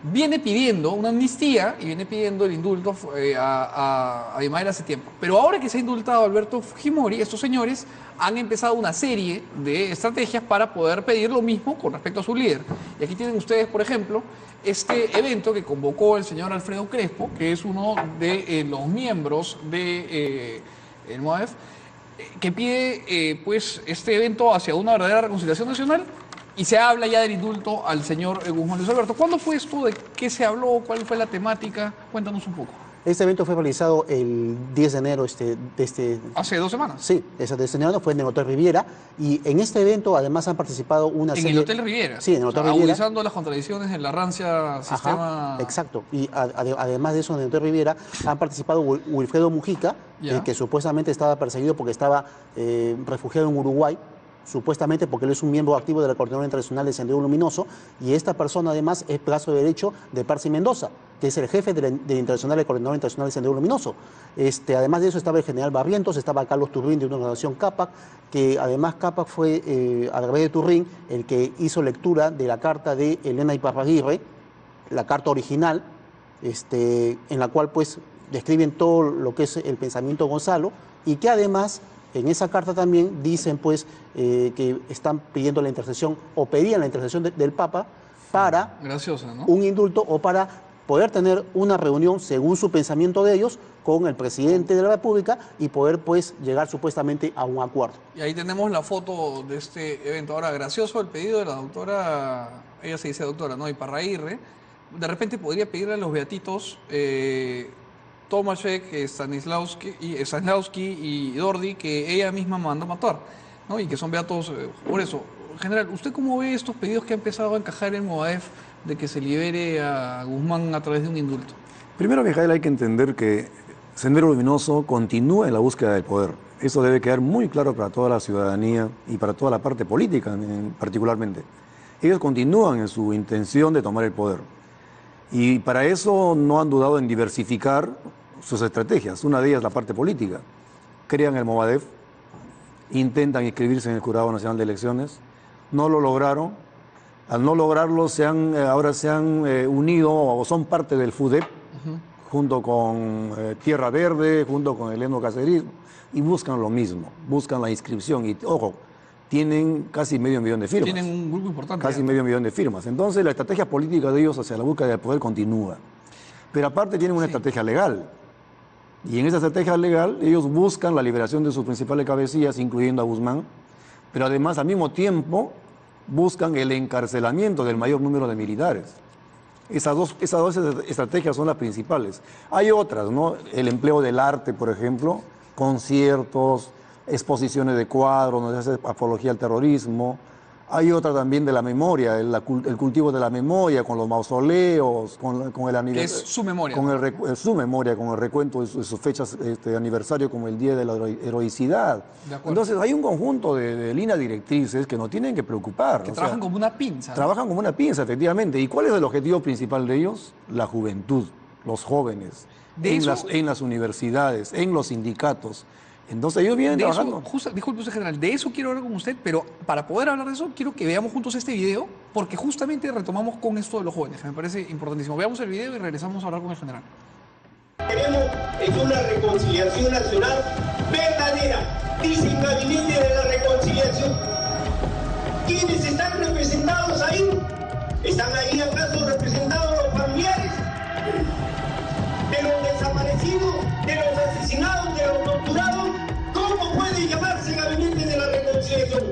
viene pidiendo una amnistía y viene pidiendo el indulto a Abimael hace tiempo. Pero ahora que se ha indultado a Alberto Fujimori, estos señores han empezado una serie de estrategias para poder pedir lo mismo con respecto a su líder. Y aquí tienen ustedes, por ejemplo, este evento que convocó el señor Alfredo Crespo, que es uno de los miembros de el MOADEF, que pide pues este evento hacia una verdadera reconciliación nacional. Y se habla ya del indulto al señor Guzmán. Luis Alberto, ¿cuándo fue esto? ¿De qué se habló? ¿Cuál fue la temática? Cuéntanos un poco. Este evento fue realizado el 10 de enero Hace 2 semanas. Sí, ese de este enero fue en el Hotel Riviera y en este evento además han participado una serie... En el Hotel Riviera. Sí, en el Hotel Riviera. Agudizando las contradicciones en la rancia sistema... Ajá, exacto. Y además de eso, en el Hotel Riviera han participado Wilfredo Mujica, que supuestamente estaba perseguido porque estaba refugiado en Uruguay, supuestamente porque él es un miembro activo de la Coordinadora Internacional de Sendero Luminoso, y esta persona además es brazo derecho de Percy Mendoza, que es el jefe de la Coordinadora Internacional de Sendero Luminoso. Además de eso estaba el general Barrientos, estaba Carlos Turrín de una organización CAPAC, que además CAPAC fue, a través de Turrín, el que hizo lectura de la carta de Elena Iparraguirre, la carta original, en la cual pues describen todo lo que es el pensamiento de Gonzalo, y que además en esa carta también dicen pues que están pidiendo la intercesión o pedían la intercesión del Papa para Graciosa, ¿no? un indulto o para poder tener una reunión según su pensamiento de ellos con el presidente de la República y poder pues llegar supuestamente a un acuerdo. Y ahí tenemos la foto de este evento. Ahora, gracioso el pedido de la doctora, ella se dice doctora, ¿no? Iparraguirre. De repente podría pedirle a los beatitos Tomaszek, Stanisławski y Dordi, que ella misma mandó matar, ¿no? Y que son beatos por eso. General, ¿usted cómo ve estos pedidos que ha empezado a encajar en Movadef de que se libere a Guzmán a través de un indulto? Primero, Mijael, hay que entender que Sendero Luminoso continúa en la búsqueda del poder. Eso debe quedar muy claro para toda la ciudadanía y para toda la parte política particularmente. Ellos continúan en su intención de tomar el poder. Y para eso no han dudado en diversificar sus estrategias. Una de ellas la parte política. Crean el Movadef, intentan inscribirse en el Jurado Nacional de Elecciones, no lo lograron. Al no lograrlo, ahora se han unido o son parte del FUDEP, junto con Tierra Verde, junto con el Etnocacerismo, y buscan lo mismo, buscan la inscripción. Y ojo, tienen casi medio millón de firmas. Tienen un grupo importante. Casi medio millón de firmas. Entonces la estrategia política de ellos hacia la búsqueda del poder continúa. Pero aparte tienen una estrategia legal. Y en esa estrategia legal ellos buscan la liberación de sus principales cabecillas, incluyendo a Guzmán, pero además al mismo tiempo buscan el encarcelamiento del mayor número de militares. Esas dos estrategias son las principales. Hay otras, ¿no? El empleo del arte, por ejemplo, conciertos, exposiciones de cuadros, donde se hace apología al terrorismo. Hay otra también de la memoria, el cultivo de la memoria, con los mausoleos, con el aniversario. Es su memoria. Su memoria, con el recuento de sus fechas de aniversario, como el Día de la Heroicidad. Entonces hay un conjunto de líneas directrices que nos tienen que preocupar. Que trabajan como una pinza. Trabajan como una pinza, efectivamente. ¿Y cuál es el objetivo principal de ellos? La juventud, los jóvenes, en las universidades, en los sindicatos. Entonces ellos vienen trabajando. Disculpe usted, general, de eso quiero hablar con usted, pero para poder hablar de eso quiero que veamos juntos este video, porque justamente retomamos con esto de los jóvenes, que me parece importantísimo. Veamos el video y regresamos a hablar con el general. Queremos es una reconciliación nacional verdadera, dicen gabinete de la reconciliación. ¿Quiénes están representados ahí? ¿Están ahí acaso representados los familiares de los desaparecidos, de los asesinados, de los torturados? ¿Cómo puede llamarse gabinete de la reconciliación?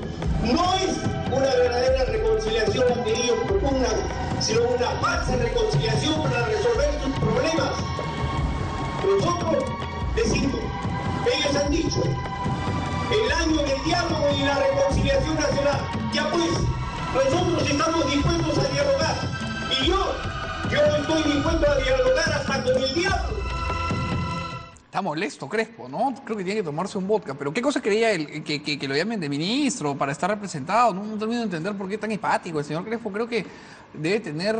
No es una verdadera reconciliación la que ellos propugnan, sino una falsa reconciliación para resolver sus problemas. Nosotros decimos, ellos han dicho, el año del diálogo y la reconciliación nacional. Ya pues, nosotros estamos dispuestos a dialogar. Y yo estoy dispuesto a dialogar hasta con el diablo. Está molesto Crespo, ¿no? Creo que tiene que tomarse un vodka. Pero ¿qué cosa quería él? Que lo llamen de ministro para estar representado. No termino de entender por qué es tan empático el señor Crespo. Creo que debe tener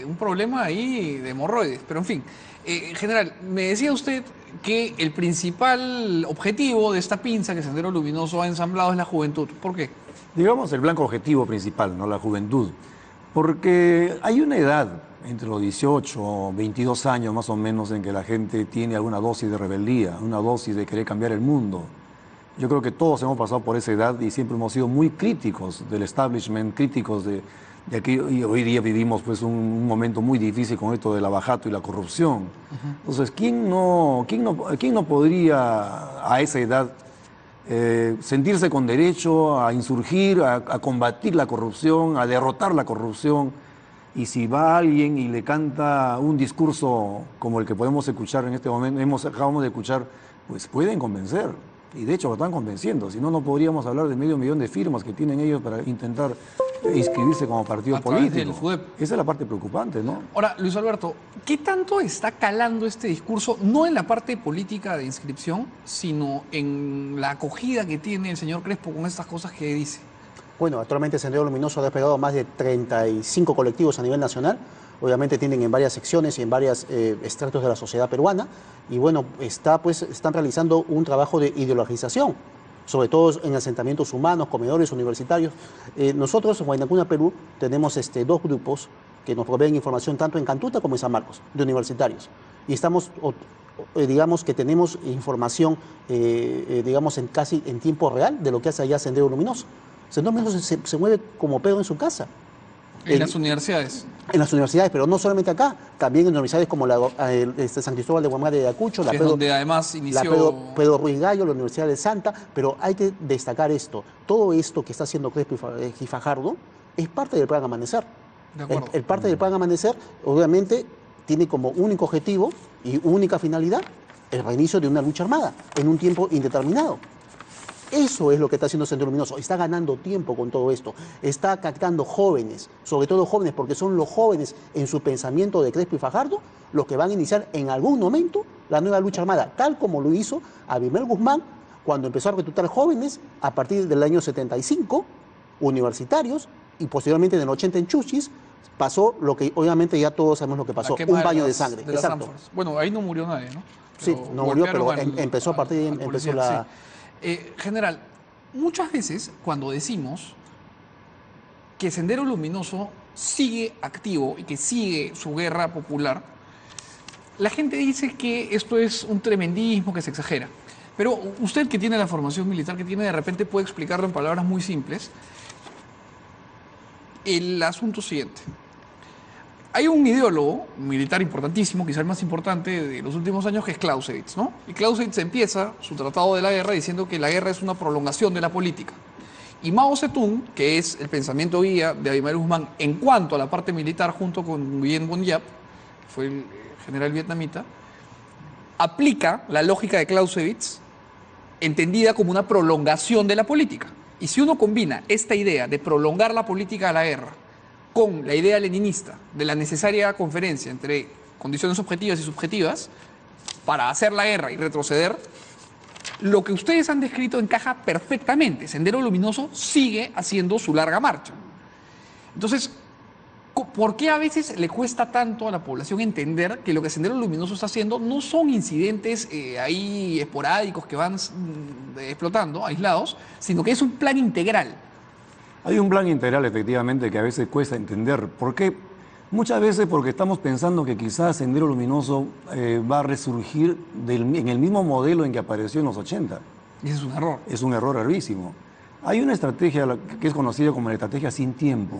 un problema ahí de hemorroides. Pero en fin, general, me decía usted que el principal objetivo de esta pinza que Sendero Luminoso ha ensamblado es la juventud. ¿Por qué? Digamos el blanco objetivo principal, ¿no? La juventud. Porque hay una edad entre los 18 o 22 años más o menos en que la gente tiene alguna dosis de rebeldía, una dosis de querer cambiar el mundo. Yo creo que todos hemos pasado por esa edad y siempre hemos sido muy críticos del establishment, críticos de aquí, y hoy día vivimos pues un momento muy difícil con esto del abajato y la corrupción. Entonces, ¿quién no podría a esa edad sentirse con derecho a insurgir, a combatir la corrupción, a derrotar la corrupción? Y si va alguien y le canta un discurso como el que podemos escuchar en este momento, acabamos de escuchar, pues pueden convencer. Y de hecho lo están convenciendo. Si no, no podríamos hablar de 500.000 de firmas que tienen ellos para intentar inscribirse como partido político. Esa es la parte preocupante, ¿no? Ahora, Luis Alberto, ¿qué tanto está calando este discurso, no en la parte política de inscripción, sino en la acogida que tiene el señor Crespo con estas cosas que dice? Bueno, actualmente Sendero Luminoso ha desplegado más de 35 colectivos a nivel nacional. Obviamente tienen en varias secciones y en varios extractos de la sociedad peruana. Y bueno, están realizando un trabajo de ideologización, sobre todo en asentamientos humanos, comedores universitarios. Nosotros en Huayna Puna, Perú, tenemos dos grupos que nos proveen información tanto en Cantuta como en San Marcos, de universitarios. Y estamos, digamos que tenemos información, digamos, casi en tiempo real de lo que hace allá Sendero Luminoso. Sendero Luminoso se mueve como Pedro en su casa. En las universidades. En las universidades, pero no solamente acá, también en universidades como San Cristóbal de Huamara de Ayacucho, donde además inició... Pedro Ruiz Gallo, la Universidad de Santa, pero hay que destacar esto. Todo esto que está haciendo Crespo y Fajardo es parte del Plan Amanecer. De acuerdo. El parte del Plan Amanecer, obviamente, tiene como único objetivo y única finalidad el reinicio de una lucha armada en un tiempo indeterminado. Eso es lo que está haciendo Sendero Luminoso. Está ganando tiempo con todo esto. Está captando jóvenes, sobre todo jóvenes, porque son los jóvenes en su pensamiento de Crespo y Fajardo los que van a iniciar en algún momento la nueva lucha armada, tal como lo hizo Abimel Guzmán cuando empezó a reclutar jóvenes a partir del año 75, universitarios, y posteriormente en el 80 en Chuchis, pasó lo que obviamente ya todos sabemos lo que pasó, un baño de sangre. Exacto. Bueno, ahí no murió nadie, ¿no? Pero sí, no murió, pero empezó a partir de ahí, empezó la... Sí. General, muchas veces cuando decimos que Sendero Luminoso sigue activo y que sigue su guerra popular, la gente dice que esto es un tremendismo, que se exagera. Pero usted, que tiene la formación militar que tiene, de repente puede explicarlo en palabras muy simples. El asunto siguiente. Hay un ideólogo militar importantísimo, quizá el más importante de los últimos años, que es Clausewitz, ¿no? Y Clausewitz empieza su tratado de la guerra diciendo que la guerra es una prolongación de la política. Y Mao Zedong, que es el pensamiento guía de Abimael Guzmán en cuanto a la parte militar, junto con Nguyen Bun Yap, que fue el general vietnamita, aplica la lógica de Clausewitz entendida como una prolongación de la política. Y si uno combina esta idea de prolongar la política de la guerra con la idea leninista de la necesaria conferencia entre condiciones objetivas y subjetivas para hacer la guerra y retroceder, lo que ustedes han descrito encaja perfectamente. Sendero Luminoso sigue haciendo su larga marcha. Entonces, ¿por qué a veces le cuesta tanto a la población entender que lo que Sendero Luminoso está haciendo no son incidentes ahí esporádicos que van explotando, aislados, sino que es un plan integral? Hay un plan integral, efectivamente, que a veces cuesta entender. ¿Por qué? Muchas veces porque estamos pensando que quizás Sendero Luminoso va a resurgir en el mismo modelo en que apareció en los 80. Y ese es un error. Es un error gravísimo. Hay una estrategia que es conocida como la estrategia sin tiempo,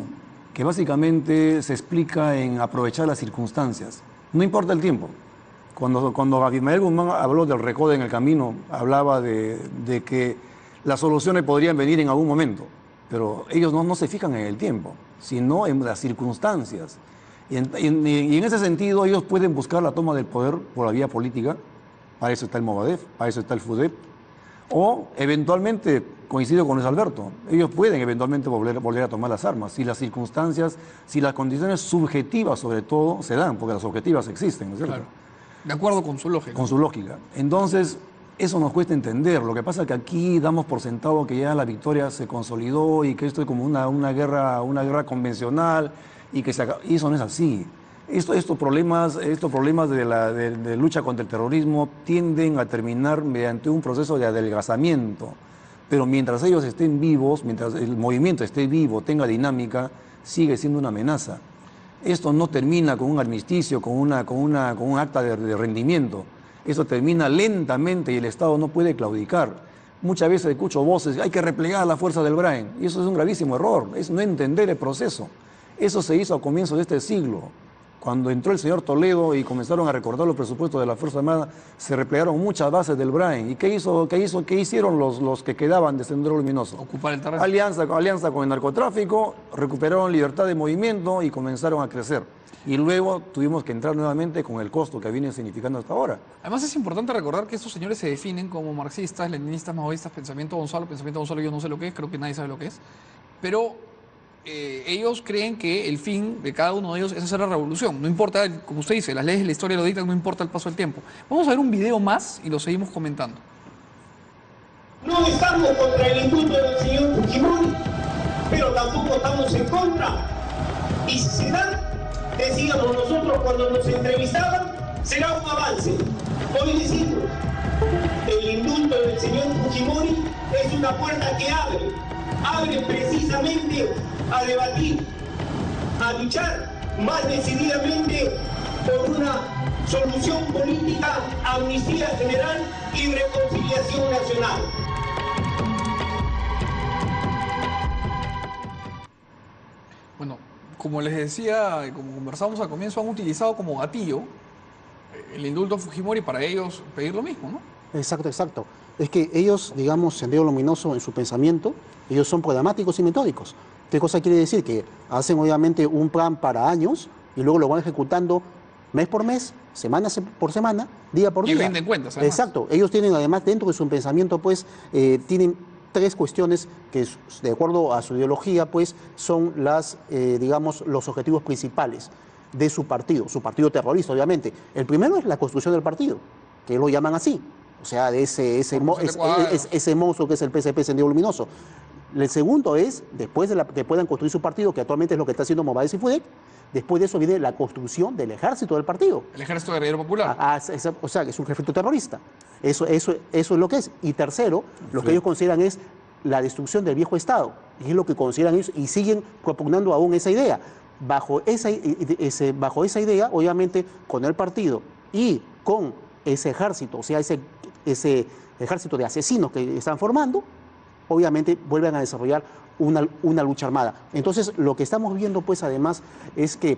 que básicamente se explica en aprovechar las circunstancias. No importa el tiempo. Cuando Abimael Guzmán habló del recodo en el camino, hablaba de que las soluciones podrían venir en algún momento. Pero ellos no se fijan en el tiempo, sino en las circunstancias. Y en ese sentido ellos pueden buscar la toma del poder por la vía política. Para eso está el Movadef, para eso está el FUDEP. O eventualmente, coincido con Luis Alberto, ellos pueden eventualmente volver a tomar las armas si las circunstancias, si las condiciones subjetivas sobre todo se dan, porque las objetivas existen, ¿no es cierto? Claro. De acuerdo con su lógica. Con su lógica. Entonces, eso nos cuesta entender. Lo que pasa es que aquí damos por sentado que ya la victoria se consolidó y que esto es como una guerra convencional y que y eso no es así. Estos problemas de lucha contra el terrorismo tienden a terminar mediante un proceso de adelgazamiento. Pero mientras ellos estén vivos, mientras el movimiento esté vivo, tenga dinámica, sigue siendo una amenaza. Esto no termina con un armisticio, con un acta de rendimiento. Eso termina lentamente y el Estado no puede claudicar. Muchas veces escucho voces, hay que replegar a la fuerza del Brain. Y eso es un gravísimo error, es no entender el proceso. Eso se hizo a comienzos de este siglo. Cuando entró el señor Toledo y comenzaron a recortar los presupuestos de la Fuerza Armada, se replegaron muchas bases del Brain. ¿Y qué hicieron los que quedaban de Sendero Luminoso? Ocupar el terreno. Alianza con el narcotráfico, recuperaron libertad de movimiento y comenzaron a crecer. Y luego tuvimos que entrar nuevamente con el costo que viene significando hasta ahora. Además es importante recordar que estos señores se definen como marxistas, leninistas, maoístas, pensamiento Gonzalo yo no sé lo que es, creo que nadie sabe lo que es, pero ellos creen que el fin de cada uno de ellos es hacer la revolución. No importa, como usted dice, las leyes de la historia lo dictan, no importa el paso del tiempo. Vamos a ver un video más y lo seguimos comentando. No estamos contra el indulto del señor Fujimori, pero tampoco estamos en contra. Y si se da, decíamos nosotros cuando nos entrevistaban, será un avance. Hoy decimos, el indulto del señor Fujimori es una puerta que abre precisamente a debatir, a luchar más decididamente por una solución política, amnistía general y reconciliación nacional. Bueno, como les decía, como conversamos al comienzo, han utilizado como gatillo el indulto a Fujimori para ellos pedir lo mismo, ¿no? Exacto. Es que ellos, digamos, Sendero Luminoso en su pensamiento, ellos son programáticos y metódicos. ¿Qué cosa quiere decir? Que hacen obviamente un plan para años y luego lo van ejecutando mes por mes, semana por semana, día por día. Y rinden cuentas, además. Exacto. Ellos tienen además dentro de su pensamiento, pues, tienen tres cuestiones que, de acuerdo a su ideología, pues, son digamos, los objetivos principales de su partido terrorista, obviamente. El primero es la construcción del partido, que lo llaman así, o sea, de ese monstruo que es el PSP Sendero Luminoso. El segundo es, después de que puedan construir su partido, que actualmente es lo que está haciendo Movadef y FUDEP, después de eso viene la construcción del ejército del partido. El ejército guerrillero popular. O sea, que es un ejército terrorista. Eso es lo que es. Y tercero, lo que ellos consideran es la destrucción del viejo Estado. Y es lo que consideran ellos y siguen propugnando aún esa idea. Bajo esa idea, obviamente, con el partido y con ese ejército, o sea, ese ejército de asesinos que están formando, obviamente vuelven a desarrollar una lucha armada. Entonces, lo que estamos viendo, pues, además, es que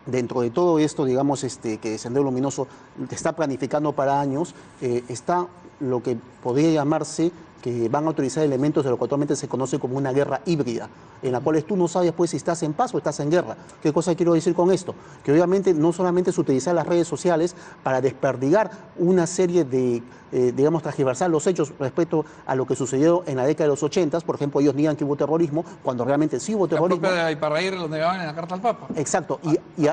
dentro de todo esto, digamos, que Sendero Luminoso está planificando para años, está lo que podría llamarse que van a utilizar elementos de lo que actualmente se conoce como una guerra híbrida, en la cual tú no sabes pues si estás en paz o estás en guerra. ¿Qué cosa quiero decir con esto? Que obviamente no solamente es utilizar las redes sociales para desperdigar una serie de, digamos, transgiversar los hechos respecto a lo que sucedió en la década de los 80, por ejemplo, ellos niegan que hubo terrorismo, cuando realmente sí hubo terrorismo. La propia de Ayparraír lo negaban en la carta al Papa. Exacto, y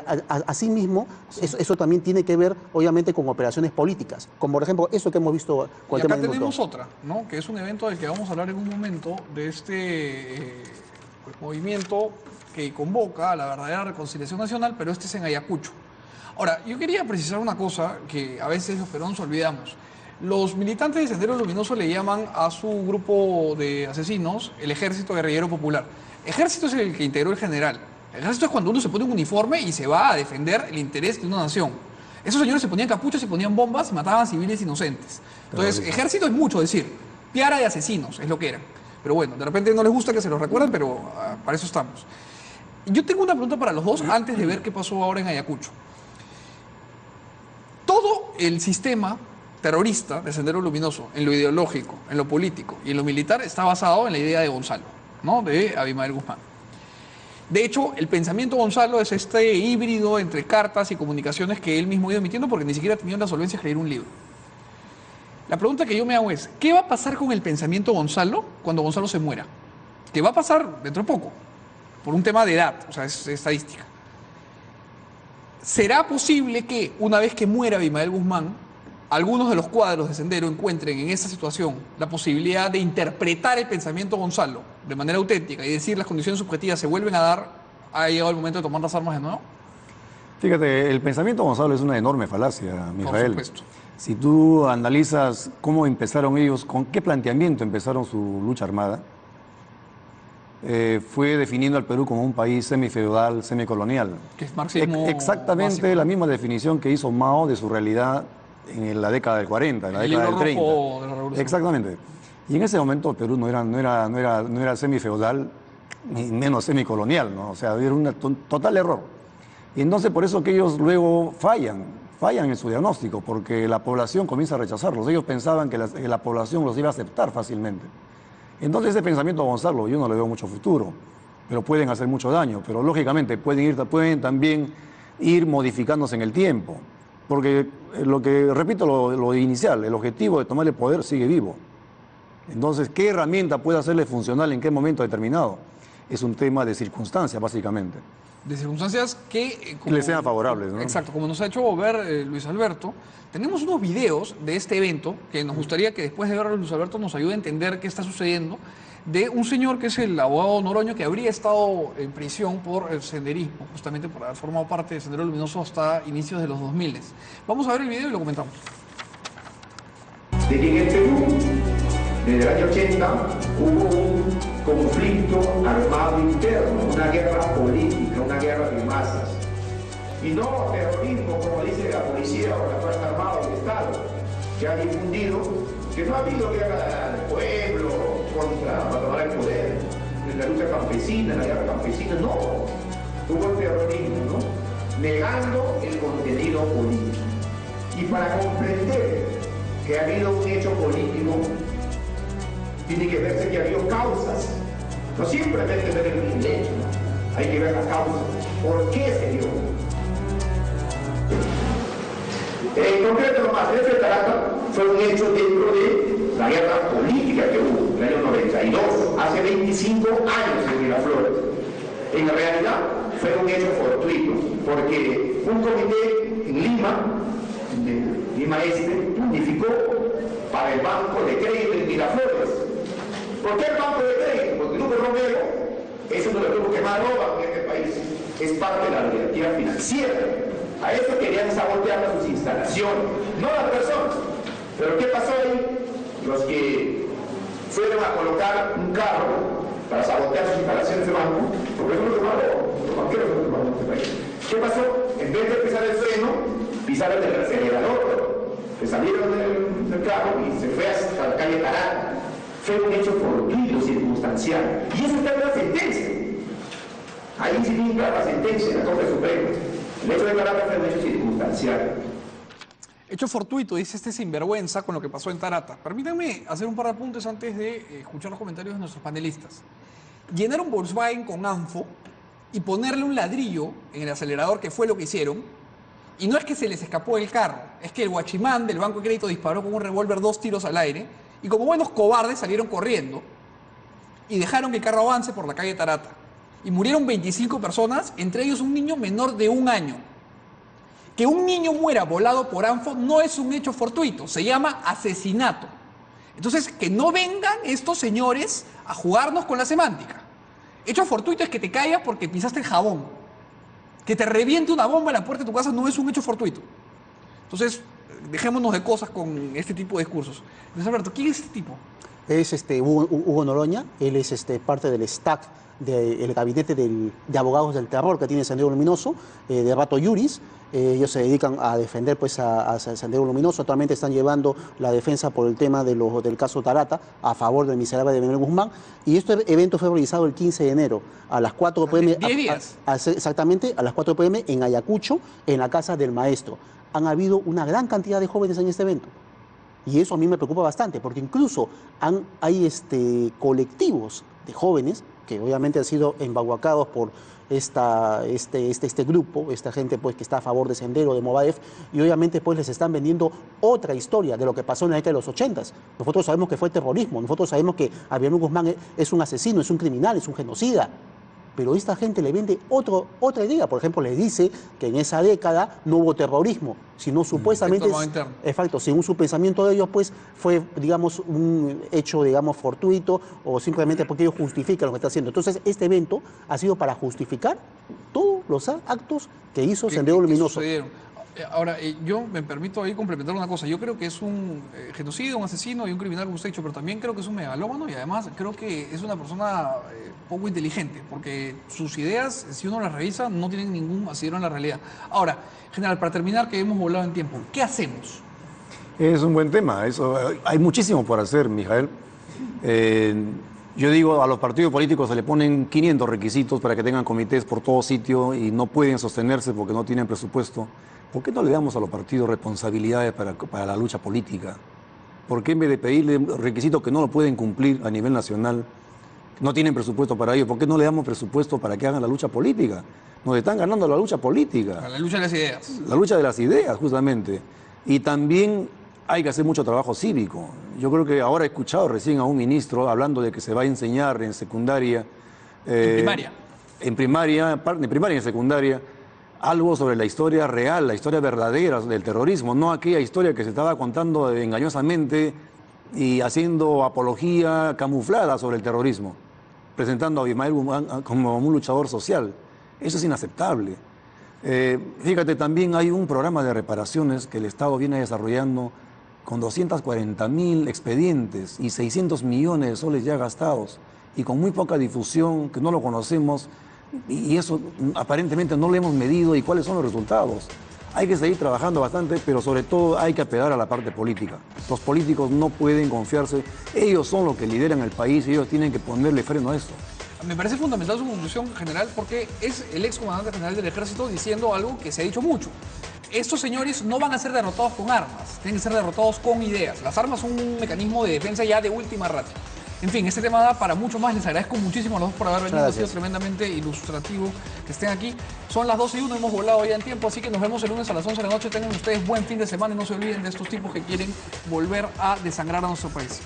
asimismo, eso también tiene que ver, obviamente, con operaciones políticas, como por ejemplo eso que hemos visto con y el tema acá del tenemos Indulto. otra, ¿no? Que es un evento del que vamos a hablar en un momento, de este pues, movimiento que convoca a la verdadera reconciliación nacional, pero este es en Ayacucho. Ahora, yo quería precisar una cosa que a veces los peruanos olvidamos. Los militantes de Sendero Luminoso le llaman a su grupo de asesinos el Ejército Guerrillero Popular. Ejército es el que integró el general. El ejército es cuando uno se pone un uniforme y se va a defender el interés de una nación. Esos señores se ponían capuchas, se ponían bombas y mataban a civiles inocentes. Entonces, ejército es mucho decir. Piara de asesinos es lo que eran. Pero bueno, de repente no les gusta que se los recuerden, pero para eso estamos. Yo tengo una pregunta para los dos antes de ver qué pasó ahora en Ayacucho. Todo el sistema terrorista de Sendero Luminoso, en lo ideológico, en lo político y en lo militar, está basado en la idea de Gonzalo, ¿no? De Abimael Guzmán. De hecho, el pensamiento Gonzalo es este híbrido entre cartas y comunicaciones que él mismo ha ido emitiendo porque ni siquiera ha tenido la solvencia de escribir un libro. La pregunta que yo me hago es, ¿qué va a pasar con el pensamiento Gonzalo cuando Gonzalo se muera? ¿Qué va a pasar dentro de poco? Por un tema de edad, o sea, es estadística. ¿Será posible que una vez que muera Abimael Guzmán, algunos de los cuadros de Sendero encuentren en esa situación la posibilidad de interpretar el pensamiento Gonzalo de manera auténtica y decir las condiciones subjetivas se vuelven a dar, ha llegado el momento de tomar las armas de nuevo? Fíjate, el pensamiento Gonzalo es una enorme falacia, Mijael. Por supuesto. Si tú analizas cómo empezaron ellos, con qué planteamiento empezaron su lucha armada, fue definiendo al Perú como un país semifeudal, semicolonial. Que es marxismo exactamente básico. La misma definición que hizo Mao de su realidad en la década del 40, en la década del 30. De la revolución. Exactamente. Y en ese momento Perú no era semifeudal, ni menos semicolonial, ¿no? O sea, era un total error. Y entonces por eso que ellos luego fallan en su diagnóstico, porque la población comienza a rechazarlos. Ellos pensaban que la población los iba a aceptar fácilmente. Entonces ese pensamiento, Gonzalo, yo no le veo mucho futuro, pero pueden hacer mucho daño, pero lógicamente pueden también ir modificándose en el tiempo, porque repito lo inicial, el objetivo de tomar el poder sigue vivo. Entonces, ¿qué herramienta puede hacerle funcional en qué momento determinado? Es un tema de circunstancias, básicamente. De circunstancias que le sean favorables, ¿no? Exacto, como nos ha hecho ver Luis Alberto, tenemos unos videos de este evento que nos gustaría que después de verlo Luis Alberto nos ayude a entender qué está sucediendo, de un señor que es el abogado Noroño que habría estado en prisión por el senderismo, justamente por haber formado parte de Sendero Luminoso hasta inicios de los 2000. Vamos a ver el video y lo comentamos. De que en el Perú, desde el año 80, hubo un conflicto armado interno, una guerra política, una guerra de masas. Y no terrorismo, como dice la policía o la Fuerza Armada del Estado, que ha difundido que no ha habido guerra del pueblo para tomar el poder, en la lucha campesina, en la guerra campesina, no. Hubo terrorismo, ¿no? Negando el contenido político. Y para comprender que ha habido un hecho político, tiene que verse que ha habido causas. No simplemente ver el hecho, ¿no? Hay que ver las causas. ¿Por qué se dio? En concreto, nomás, este Tarata fue un hecho dentro de la guerra política que hubo en el año 92, hace 25 años en Miraflores. En realidad, fue un hecho fortuito, porque un comité en Lima, de Lima Este, unificó para el Banco de Crédito en Miraflores. ¿Por qué el Banco de Crédito? Porque Lupe Romero es uno de los grupos que más roban en este país. Es parte de la oligarquía financiera. A eso querían sabotear sus instalaciones, no las personas. Pero ¿qué pasó ahí? Los que fueron a colocar un carro para sabotear sus instalaciones de banco, porque eso es lo que más roban, los banqueros son los que más roban en este país. ¿Qué pasó? En vez de pisar el freno, pisaron el acelerador. Se salieron del carro y se fue hasta la calle Tarata. Fue un hecho fortuito, circunstancial. Y eso está en la sentencia. Ahí se linda la sentencia de la Corte Suprema. El hecho de Tarata fue un hecho circunstancial. Hecho fortuito, dice este sinvergüenza con lo que pasó en Tarata. Permítanme hacer un par de apuntes antes de escuchar los comentarios de nuestros panelistas. Llenar un Volkswagen con ANFO y ponerle un ladrillo en el acelerador, que fue lo que hicieron, y no es que se les escapó el carro, es que el guachimán del Banco de Crédito disparó con un revólver 2 tiros al aire, y como buenos cobardes salieron corriendo y dejaron que el carro avance por la calle Tarata. Y murieron 25 personas, entre ellos un niño menor de 1 año. Que un niño muera volado por ANFO no es un hecho fortuito, se llama asesinato. Entonces, que no vengan estos señores a jugarnos con la semántica. Hecho fortuito es que te caigas porque pisaste el jabón. Que te reviente una bomba en la puerta de tu casa no es un hecho fortuito. Entonces, dejémonos de cosas con este tipo de discursos. Luis Alberto, ¿quién es este tipo? Es Hugo Noroña, él es parte del staff del gabinete de abogados del terror que tiene Sendero Luminoso, de Rato Yuris. Ellos se dedican a defender pues, a Sendero Luminoso. Actualmente están llevando la defensa por el tema del caso Tarata a favor del miserable de Manuel Guzmán. Y este evento fue realizado el 15 de enero a las 4 p.m. 10 días. Exactamente, a las 4 p.m. en Ayacucho, en la casa del maestro. Han habido una gran cantidad de jóvenes en este evento. Y eso a mí me preocupa bastante, porque incluso hay colectivos de jóvenes que obviamente han sido embaguacados por este grupo, esta gente pues que está a favor de Sendero, de Movadef, y obviamente pues les están vendiendo otra historia de lo que pasó en la década de los 80s. Nosotros sabemos que fue terrorismo, nosotros sabemos que Manuel Guzmán es un asesino, es un criminal, es un genocida. Pero esta gente le vende otra idea. Por ejemplo, le dice que en esa década no hubo terrorismo, sino supuestamente, exacto, según su pensamiento de ellos, pues fue, digamos, un hecho, digamos, fortuito o simplemente porque ellos justifican lo que está haciendo. Entonces, este evento ha sido para justificar todos los actos que hizo Sendero Luminoso. Ahora, yo me permito ahí complementar una cosa. Yo creo que es un genocida, un asesino y un criminal, como usted ha dicho, pero también creo que es un megalómano y además creo que es una persona poco inteligente, porque sus ideas, si uno las revisa, no tienen ningún asidero en la realidad. Ahora, general, para terminar, que hemos volado en tiempo, ¿qué hacemos? Es un buen tema. Hay muchísimo por hacer, Mijael. Yo digo, a los partidos políticos se le ponen 500 requisitos para que tengan comités por todo sitio y no pueden sostenerse porque no tienen presupuesto. ¿Por qué no le damos a los partidos responsabilidades para la lucha política? ¿Por qué en vez de pedirle requisitos que no lo pueden cumplir a nivel nacional, no tienen presupuesto para ello? ¿Por qué no le damos presupuesto para que hagan la lucha política? Nos están ganando la lucha política. La lucha de las ideas. La lucha de las ideas, justamente. Y también hay que hacer mucho trabajo cívico. Yo creo que ahora he escuchado recién a un ministro hablando de que se va a enseñar en secundaria. En primaria. En primaria y en secundaria. Algo sobre la historia real, la historia verdadera del terrorismo, no aquella historia que se estaba contando engañosamente y haciendo apología camuflada sobre el terrorismo, presentando a Abimael Guzmán como un luchador social. Eso es inaceptable. Fíjate, también hay un programa de reparaciones que el Estado viene desarrollando con 240.000 expedientes y 600 millones de soles ya gastados y con muy poca difusión, que no lo conocemos. Y eso aparentemente no lo hemos medido y cuáles son los resultados. Hay que seguir trabajando bastante, pero sobre todo hay que apelar a la parte política. Los políticos no pueden confiarse, ellos son los que lideran el país y ellos tienen que ponerle freno a esto. Me parece fundamental su conclusión, general, porque es el excomandante general del Ejército diciendo algo que se ha dicho mucho. Estos señores no van a ser derrotados con armas, tienen que ser derrotados con ideas. Las armas son un mecanismo de defensa ya de última ratio. En fin, este tema da para mucho más. Les agradezco muchísimo a los dos por haber venido. Ha sido tremendamente ilustrativo que estén aquí. Son las 12:01, hemos volado ya en tiempo, así que nos vemos el lunes a las 11 de la noche. Tengan ustedes buen fin de semana y no se olviden de estos tipos que quieren volver a desangrar a nuestro país.